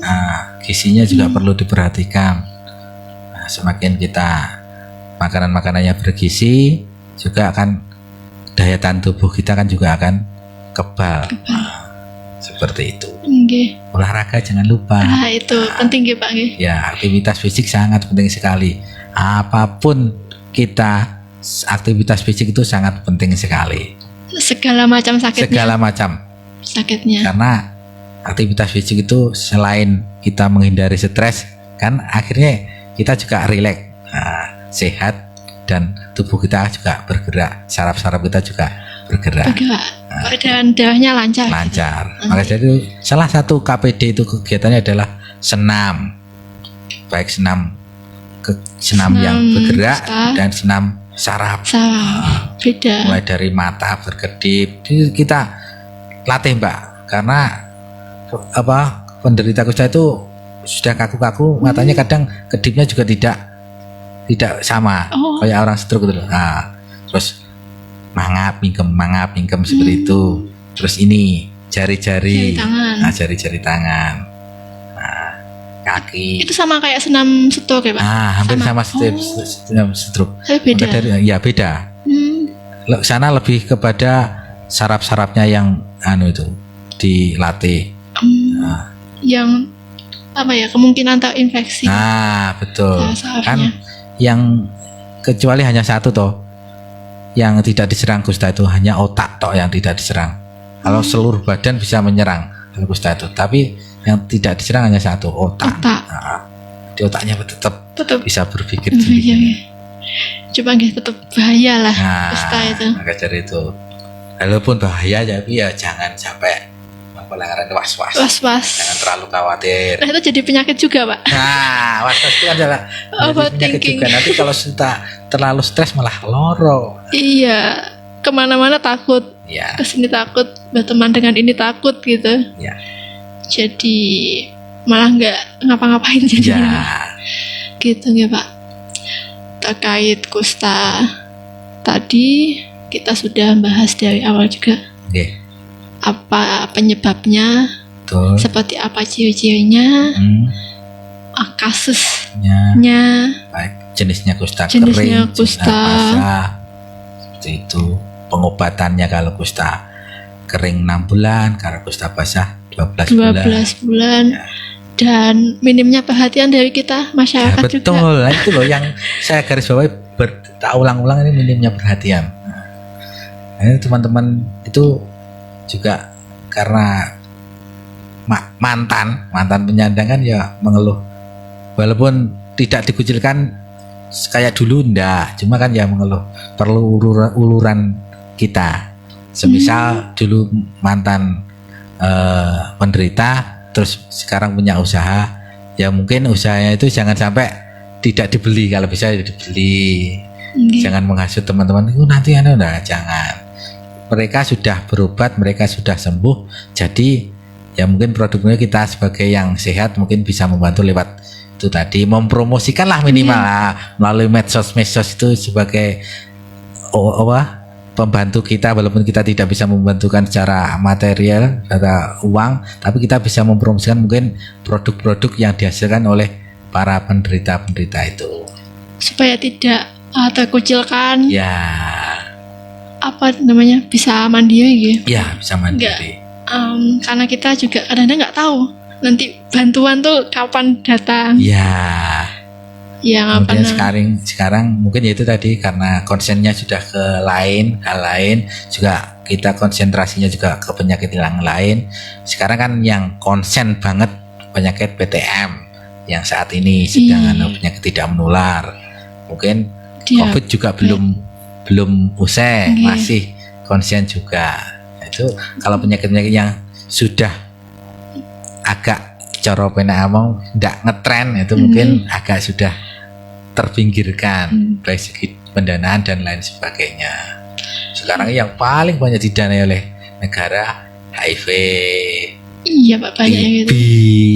Nah, gizinya juga perlu diperhatikan. Nah, semakin kita makanan-makanannya bergizi, juga akan daya tahan tubuh kita kan juga akan kebal. Seperti itu. Nggih. Olahraga jangan lupa. Itu penting nggih Pak nggih. Ya, aktivitas fisik sangat penting sekali. Apapun kita, aktivitas fisik itu sangat penting sekali. Segala macam sakitnya. Segala macam sakitnya. Karena aktivitas fisik itu selain kita menghindari stres, kan akhirnya kita juga rileks, sehat, dan tubuh kita juga bergerak, saraf-saraf kita juga bergerak. Dan darahnya lancar. Maka dari salah satu KPD itu kegiatannya adalah senam, baik senam yang bergerak dan senam saraf. Beda. Mulai dari mata berkedip, kita latih Mbak, karena penderita kusta itu sudah kaku-kaku, matanya kadang kedipnya juga tidak sama kayak orang stroke gitu loh. Nah, terus mangap mingkem seperti itu. Terus ini jari-jari tangan, nah, kaki. Itu sama kayak senam stroke ya Pak? Hampir sama senam stroke. Beda. Beda. Sana lebih kepada saraf-sarafnya yang itu dilatih. Yang kemungkinan terinfeksi. Betul. Kan yang kecuali hanya satu toh yang tidak diserang kusta, itu hanya otak toh yang tidak diserang. Kalau seluruh badan bisa menyerang kusta itu, tapi yang tidak diserang hanya satu, otak. Di otaknya tetap bisa berpikir sendiri. Coba tetap bahaya lah kusta itu. Maka dari itu, walaupun bahaya tapi ya jangan sampai was-was. Jangan terlalu khawatir. Nah, itu jadi penyakit juga Pak. Was-was itu adalah penyakit juga. Nanti kalau sudah terlalu stres malah loro. Iya, kemana-mana takut. Ya. Kesini takut, berteman dengan ini takut gitu. Ya. Jadi malah nggak ngapa-ngapain jadinya. Gitu nggak Pak. Terkait kusta tadi kita sudah bahas dari awal juga. Apa penyebabnya, betul. Seperti apa ciri-cirinya, kasusnya, baik jenisnya kusta kering, kusta basah, seperti itu. Pengobatannya kalau kusta kering 6 bulan, kalau kusta basah 12 bulan. Ya. Dan minimnya perhatian dari kita masyarakat betul. juga. Betul, itu loh yang saya garis bawahi tak ulang-ulang, ini minimnya perhatian. Ini teman-teman itu juga karena mantan penyandang kan ya mengeluh, walaupun tidak dikucilkan kayak dulu ndak, cuma kan ya mengeluh perlu uluran kita. Semisal dulu mantan penderita terus sekarang punya usaha, ya mungkin usahanya itu jangan sampai tidak dibeli, kalau bisa dibeli. Jangan menghasut teman-teman itu nanti jangan. Mereka sudah berobat, mereka sudah sembuh, jadi ya mungkin produknya kita sebagai yang sehat mungkin bisa membantu lewat itu tadi, mempromosikan lah minimal lah, melalui medsos itu sebagai pembantu kita, walaupun kita tidak bisa membantukan secara material, secara uang, tapi kita bisa mempromosikan mungkin produk-produk yang dihasilkan oleh para penderita-penderita itu supaya tidak terkucilkan. Ya. Bisa mandiri gitu. Ya, bisa mandiri. Karena kita juga kadang-kadang nggak tahu nanti bantuan tuh kapan datang. Ya. Kemudian sekarang mungkin itu tadi karena konsennya sudah ke hal lain, juga kita konsentrasinya juga ke penyakit yang lain. Sekarang kan yang konsen banget penyakit PTM yang saat ini sedang penyakit tidak menular. Mungkin COVID juga belum usai, masih konsen juga. Itu kalau penyakit-penyakit yang sudah agak cara penak ngomong ndak ngetren itu mungkin agak sudah terpinggirkan dari segi pendanaan dan lain sebagainya. Sekarang yang paling banyak didanai oleh negara HIV, iya Pak, banyak TB gitu.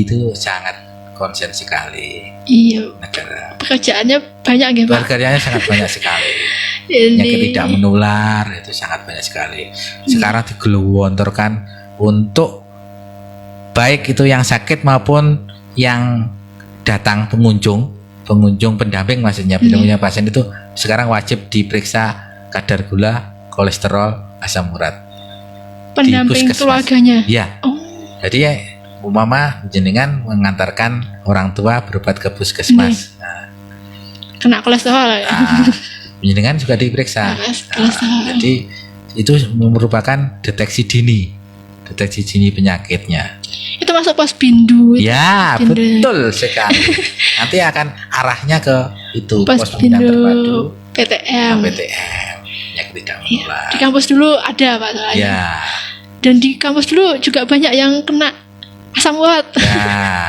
Itu sangat konsen sekali. Iya. Negara. Pekerjaannya banyak ya Pak. Pekerjaannya sangat banyak sekali. Penyakit tidak menular itu sangat banyak sekali. Sekarang digelontorkan untuk baik itu yang sakit maupun yang datang pengunjung pendamping maksudnya, pendampingnya pasien itu sekarang wajib diperiksa kadar gula, kolesterol, asam urat. Pendamping keluarganya. Ya. Oh. Jadi umpama jenengan mengantarkan orang tua berobat ke puskesmas. Kena kolesterol ya. Jenengan juga diperiksa. Jadi itu merupakan deteksi dini penyakitnya. Itu masuk pos bindu. Ya, betul sekali. Nanti akan arahnya ke itu pos pembinaan bindu terpadu PTM. Penyakit tidak menular. Di kampus dulu ada Pak soalnya. Ya. Dan di kampus dulu juga banyak yang kena asam urat. Ya.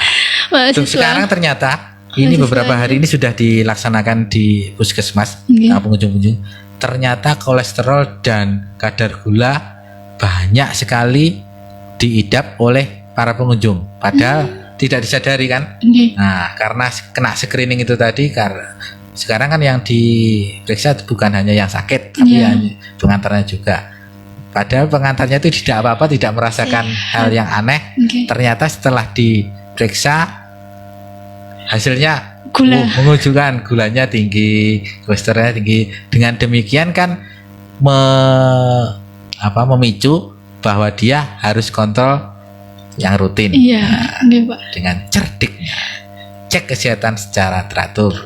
Sekarang ternyata ini beberapa hari ini sudah dilaksanakan di puskesmas pengunjung-pengunjung. Ternyata kolesterol dan kadar gula banyak sekali diidap oleh para pengunjung. Padahal tidak disadari kan. Nah, karena kena screening itu tadi, karena sekarang kan yang diperiksa bukan hanya yang sakit, tapi pengantarnya juga. Padahal pengantarnya itu tidak apa-apa, tidak merasakan hal yang aneh. Ternyata setelah diperiksa hasilnya menunjukkan gulanya tinggi, kolesterolnya tinggi. Dengan demikian kan memicu bahwa dia harus kontrol yang rutin. Pak. Dengan cerdiknya cek kesehatan secara teratur.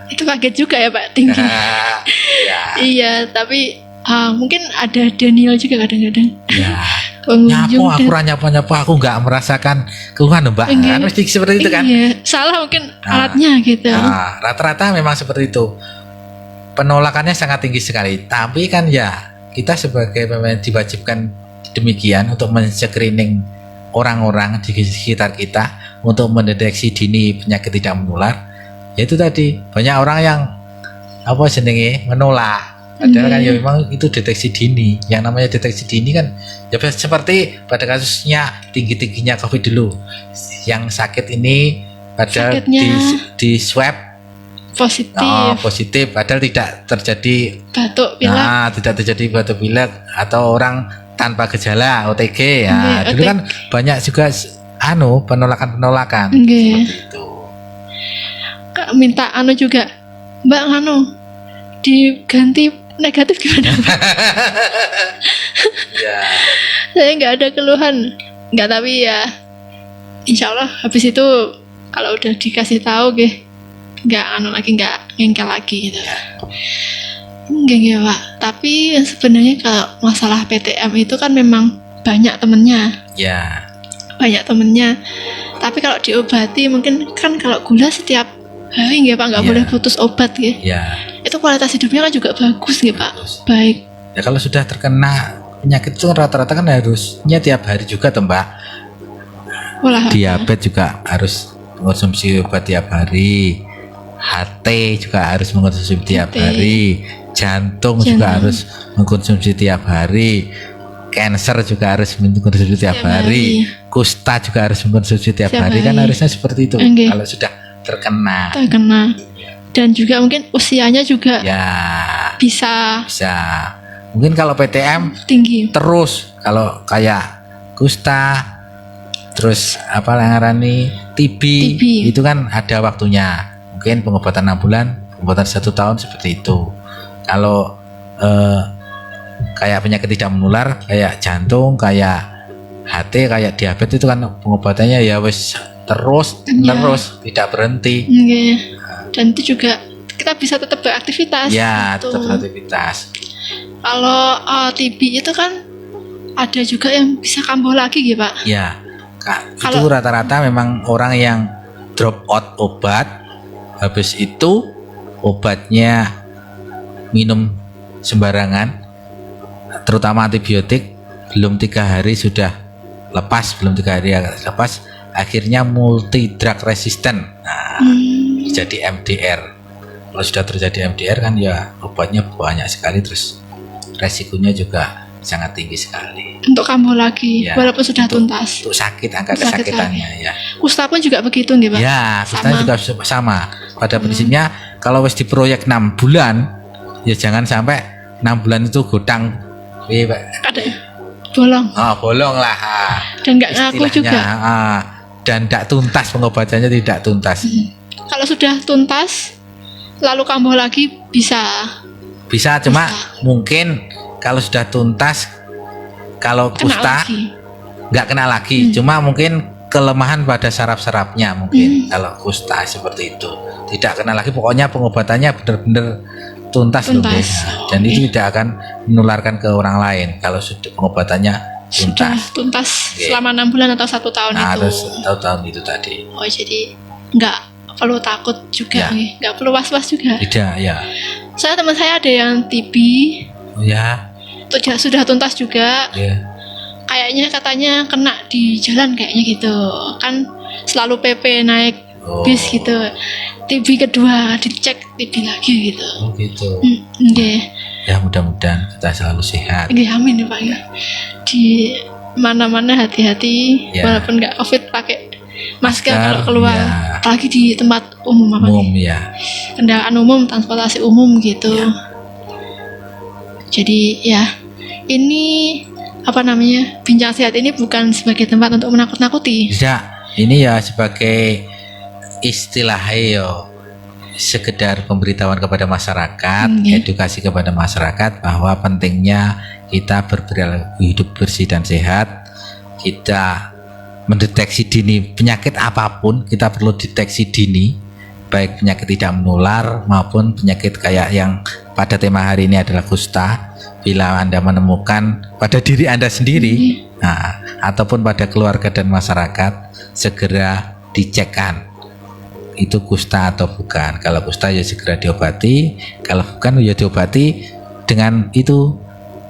Itu kaget juga ya Pak, tinggi. Iya, tapi mungkin ada Daniel juga kadang-kadang. Aku aku nggak merasakan keluhan Mbak. Kan mesti seperti itu kan. Salah mungkin alatnya gitu. Rata-rata memang seperti itu. Penolakannya sangat tinggi sekali. Tapi kan ya kita sebagai pemain diwajibkan demikian untuk men-screening orang-orang di sekitar kita untuk mendeteksi dini penyakit tidak menular. Yaitu tadi banyak orang yang menolak. Padahal kan ya memang itu deteksi dini. Yang namanya deteksi dini kan ya seperti pada kasusnya tinggi-tingginya COVID dulu. Yang sakit ini padahal di swab positif padahal tidak terjadi batuk pilek. Tidak terjadi batuk pilek atau orang tanpa gejala OTG ya. Dulu kan banyak juga penolakan-penolakan seperti itu. Minta juga Mbak diganti negatif gimana? Saya nggak ada keluhan, tapi ya insya Allah habis itu kalau udah dikasih tahu nggak ngengkel lagi gitu. Enggak Pak, tapi sebenarnya kalau masalah PTM itu kan memang banyak temennya. Banyak temennya. Tapi kalau diobati mungkin kan kalau gula setiap hari Pak, nggak boleh putus obat itu kualitas hidupnya kan juga bagus Pak. Baik. Ya kalau sudah terkena penyakit itu rata-rata kan harusnya tiap hari juga Mbak. Diabetes juga harus mengonsumsi obat tiap hari. HT juga harus mengonsumsi tiap hari. Jantung juga harus mengkonsumsi tiap hari. Cancer juga harus mengkonsumsi tiap hari. Kusta juga harus mengkonsumsi tiap hari. Kan harusnya seperti itu. Kalau sudah terkena. Dan juga mungkin usianya juga bisa. Mungkin kalau PTM tinggi terus, kalau kayak kusta terus TB itu kan ada waktunya, mungkin pengobatan 6 bulan, pengobatan 1 tahun seperti itu. Kalau kayak penyakit tidak menular kayak jantung, kayak HT, kayak diabetes itu kan pengobatannya ya wis terus tidak berhenti. Dan itu juga kita bisa tetap beraktivitas. Tetap beraktivitas. Kalau TB itu kan ada juga yang bisa kambuh lagi Pak. Itu rata-rata memang orang yang drop out obat, habis itu obatnya minum sembarangan, terutama antibiotik, belum 3 hari sudah lepas, akhirnya multi drug resistant. Jadi MDR. Kalau sudah terjadi MDR kan ya obatnya banyak sekali, terus resikonya juga sangat tinggi sekali. Untuk kambuh lagi, walaupun sudah tuntas. Untuk sakit, angka kesakitannya Kusta pun juga begitu Pak? Kusta juga sama. Pada prinsipnya kalau wis diproyek 6 bulan, ya jangan sampai 6 bulan itu gudang. Ada bolong. Bolong lah. Dan nggak ngaku juga. Dan tidak tuntas, pengobatannya tidak tuntas. Kalau sudah tuntas, lalu kambuh lagi bisa Bisa, cuma mungkin kalau sudah tuntas, kalau Kena kusta lagi. nggak kena lagi. Cuma mungkin kelemahan pada saraf-sarafnya mungkin kalau kusta seperti itu. Tidak kena lagi, pokoknya pengobatannya benar-benar tuntas loh, Tuntas. guys. Dan itu tidak akan menularkan ke orang lain kalau sudah pengobatannya Sudah tuntas. tuntas Oke. selama 6 bulan atau 1 tahun Nah, itu. terus tahun itu tadi. Oh, jadi nggak perlu takut juga Ya. nih, nggak perlu was-was juga. Tidak, ya. Soalnya teman saya ada yang TB, Oh, ya, sudah tuntas juga. ya. Kayaknya katanya kena di jalan kayaknya gitu. Kan selalu PP naik Oh. bis gitu. TB kedua dicek TB lagi gitu. Oh, gitu. Nggih. Ya, mudah-mudahan kita selalu sehat. Nggih, amin ya Pak ya. Di mana-mana hati-hati, Ya. walaupun nggak COVID pakai masker Masker, kalau keluar, ya. apalagi di tempat umum apa Umum, ya. kendaraan umum, transportasi umum gitu. Ya. Jadi ya, ini apa namanya, bincang sehat ini bukan sebagai tempat untuk menakut-nakuti. Tidak, ini ya sebagai istilah yo, sekedar pemberitahuan kepada masyarakat, Iya. edukasi kepada masyarakat bahwa pentingnya kita berperilaku hidup bersih dan sehat. Kita mendeteksi dini penyakit apapun, kita perlu deteksi dini, baik penyakit tidak menular maupun penyakit kayak yang pada tema hari ini adalah kusta. Bila Anda menemukan pada diri Anda sendiri, nah, ataupun pada keluarga dan masyarakat, segera dicekkan itu kusta atau bukan. Kalau kusta ya segera diobati, kalau bukan ya diobati dengan itu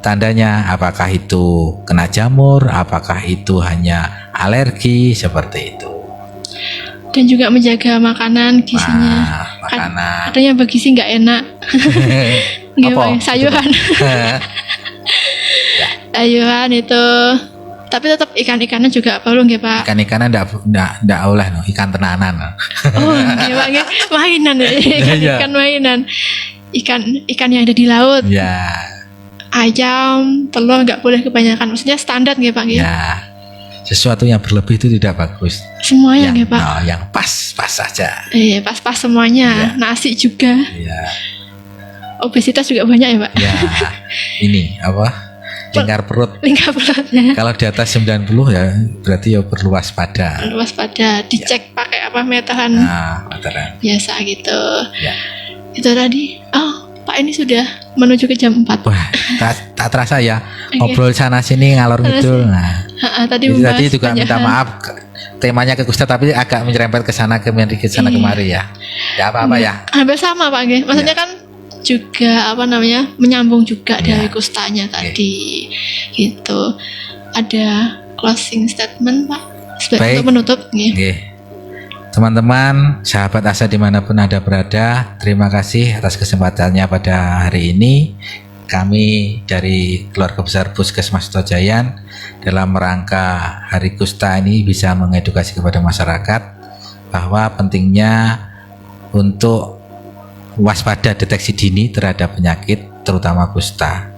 tandanya, apakah itu kena jamur, apakah itu hanya alergi, seperti itu. Dan juga menjaga makanan gizinya. Nah, makanan. Ada yang bergizi nggak enak. Nggak, Apa? Pak, sayuran. Sayuran itu. Tapi tetap ikan-ikanan juga perlu nggih Pak. Ikan-ikanan ndak oleh no, ikan tenanan. Oh, nggih Pak, nggih. Mainan Iya. ikan-ikan mainan. Ikan yang ada di laut. Ya, Ayam, telur nggak boleh kebanyakan. Maksudnya standar nggih Pak nggih. ya. Sesuatu yang berlebih itu tidak bagus. Semuanya nggih Pak. no, yang pas-pas saja. Pas-pas semuanya. Nasi juga. Ya, Obesitas juga banyak ya Pak. ya. Ini apa? Lingkar perut. Lingkar perutnya. Kalau di atas 90 ya berarti ya perlu waspada. Waspada, dicek pakai apa meteran Nah, materan. biasa gitu. Ya. Itu tadi. Oh, Pak ini sudah menuju ke jam 4. Wah, tak terasa ya. Oke. Ngobrol sana sini ngalor ngidul. Nah, Tadi jadi membahas tadi juga banyak minta hal. maaf temanya ke Gusta tapi agak menyerempet ke sana ke sana Iya. kemari ya. Ya apa-apa ya. Hampir sama Pak nggih. Maksudnya kan juga apa namanya, menyambung juga Iya. dari kustanya tadi. Gitu. Ada closing statement Pak sebagai Baik. untuk menutup nggih. Oke. Teman-teman, sahabat Asa dimanapun Anda berada, terima kasih atas kesempatannya pada hari ini. Kami dari keluarga besar Puskesmas Tojayan dalam rangka Hari Kusta ini bisa mengedukasi kepada masyarakat bahwa pentingnya untuk waspada deteksi dini terhadap penyakit terutama kusta.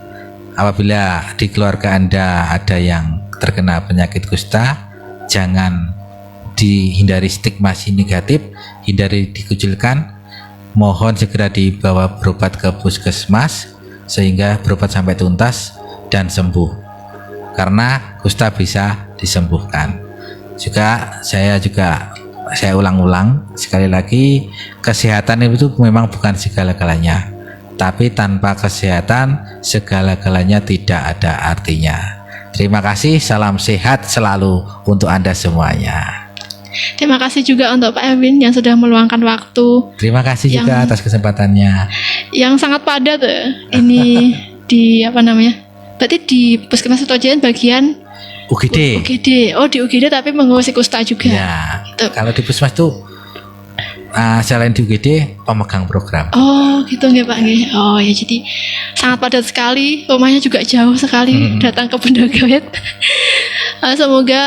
Apabila di keluarga Anda ada yang terkena penyakit kusta, jangan dihindari stigmasi negatif, hindari dikucilkan, mohon segera dibawa berobat ke puskesmas sehingga berobat sampai tuntas dan sembuh, karena kusta bisa disembuhkan. Saya ulang-ulang sekali lagi, kesehatan itu memang bukan segala-galanya, tapi tanpa kesehatan segala-galanya tidak ada artinya. Terima kasih, salam sehat selalu untuk Anda semuanya. Terima kasih juga untuk Pak Erwin yang sudah meluangkan waktu Terima kasih juga atas kesempatannya. yang sangat padat ini di apa namanya? Berarti di Puskesmas Tojayan bagian UGD. UGD. Oh, di UGD tapi mengurusi kusta juga. Ya, Gitu. kalau di Puskesmas tuh selain di UGD pemegang program. Oh, gitu nggih Pak nggih. Oh, ya jadi sangat padat sekali. Rumahnya juga jauh sekali datang ke Pendegawet. Semoga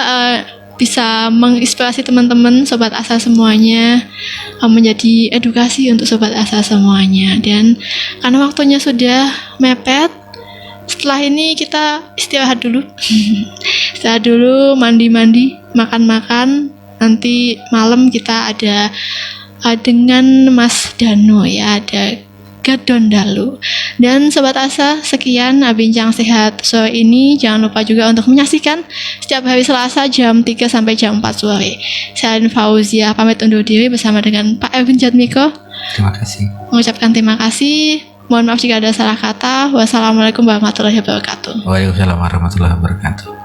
bisa menginspirasi teman-teman Sobat Asa semuanya, menjadi edukasi untuk Sobat Asa semuanya. Dan karena waktunya sudah mepet, setelah ini kita istirahat dulu. Istirahat dulu, mandi-mandi, makan-makan. Nanti malam kita ada dengan Mas Dano ya, ada Gadondalu. Dan Sobat Asa, sekian Bincang Sehat sore ini. Jangan lupa juga untuk menyaksikan setiap hari Selasa jam 3 sampai jam 4 sore. Saya Lin Fauzia pamit undur diri bersama dengan Pak Erwin Jatmiko. Terima kasih. Mengucapkan terima kasih. Mohon maaf jika ada salah kata. Wassalamualaikum warahmatullahi wabarakatuh. Waalaikumsalam warahmatullahi wabarakatuh.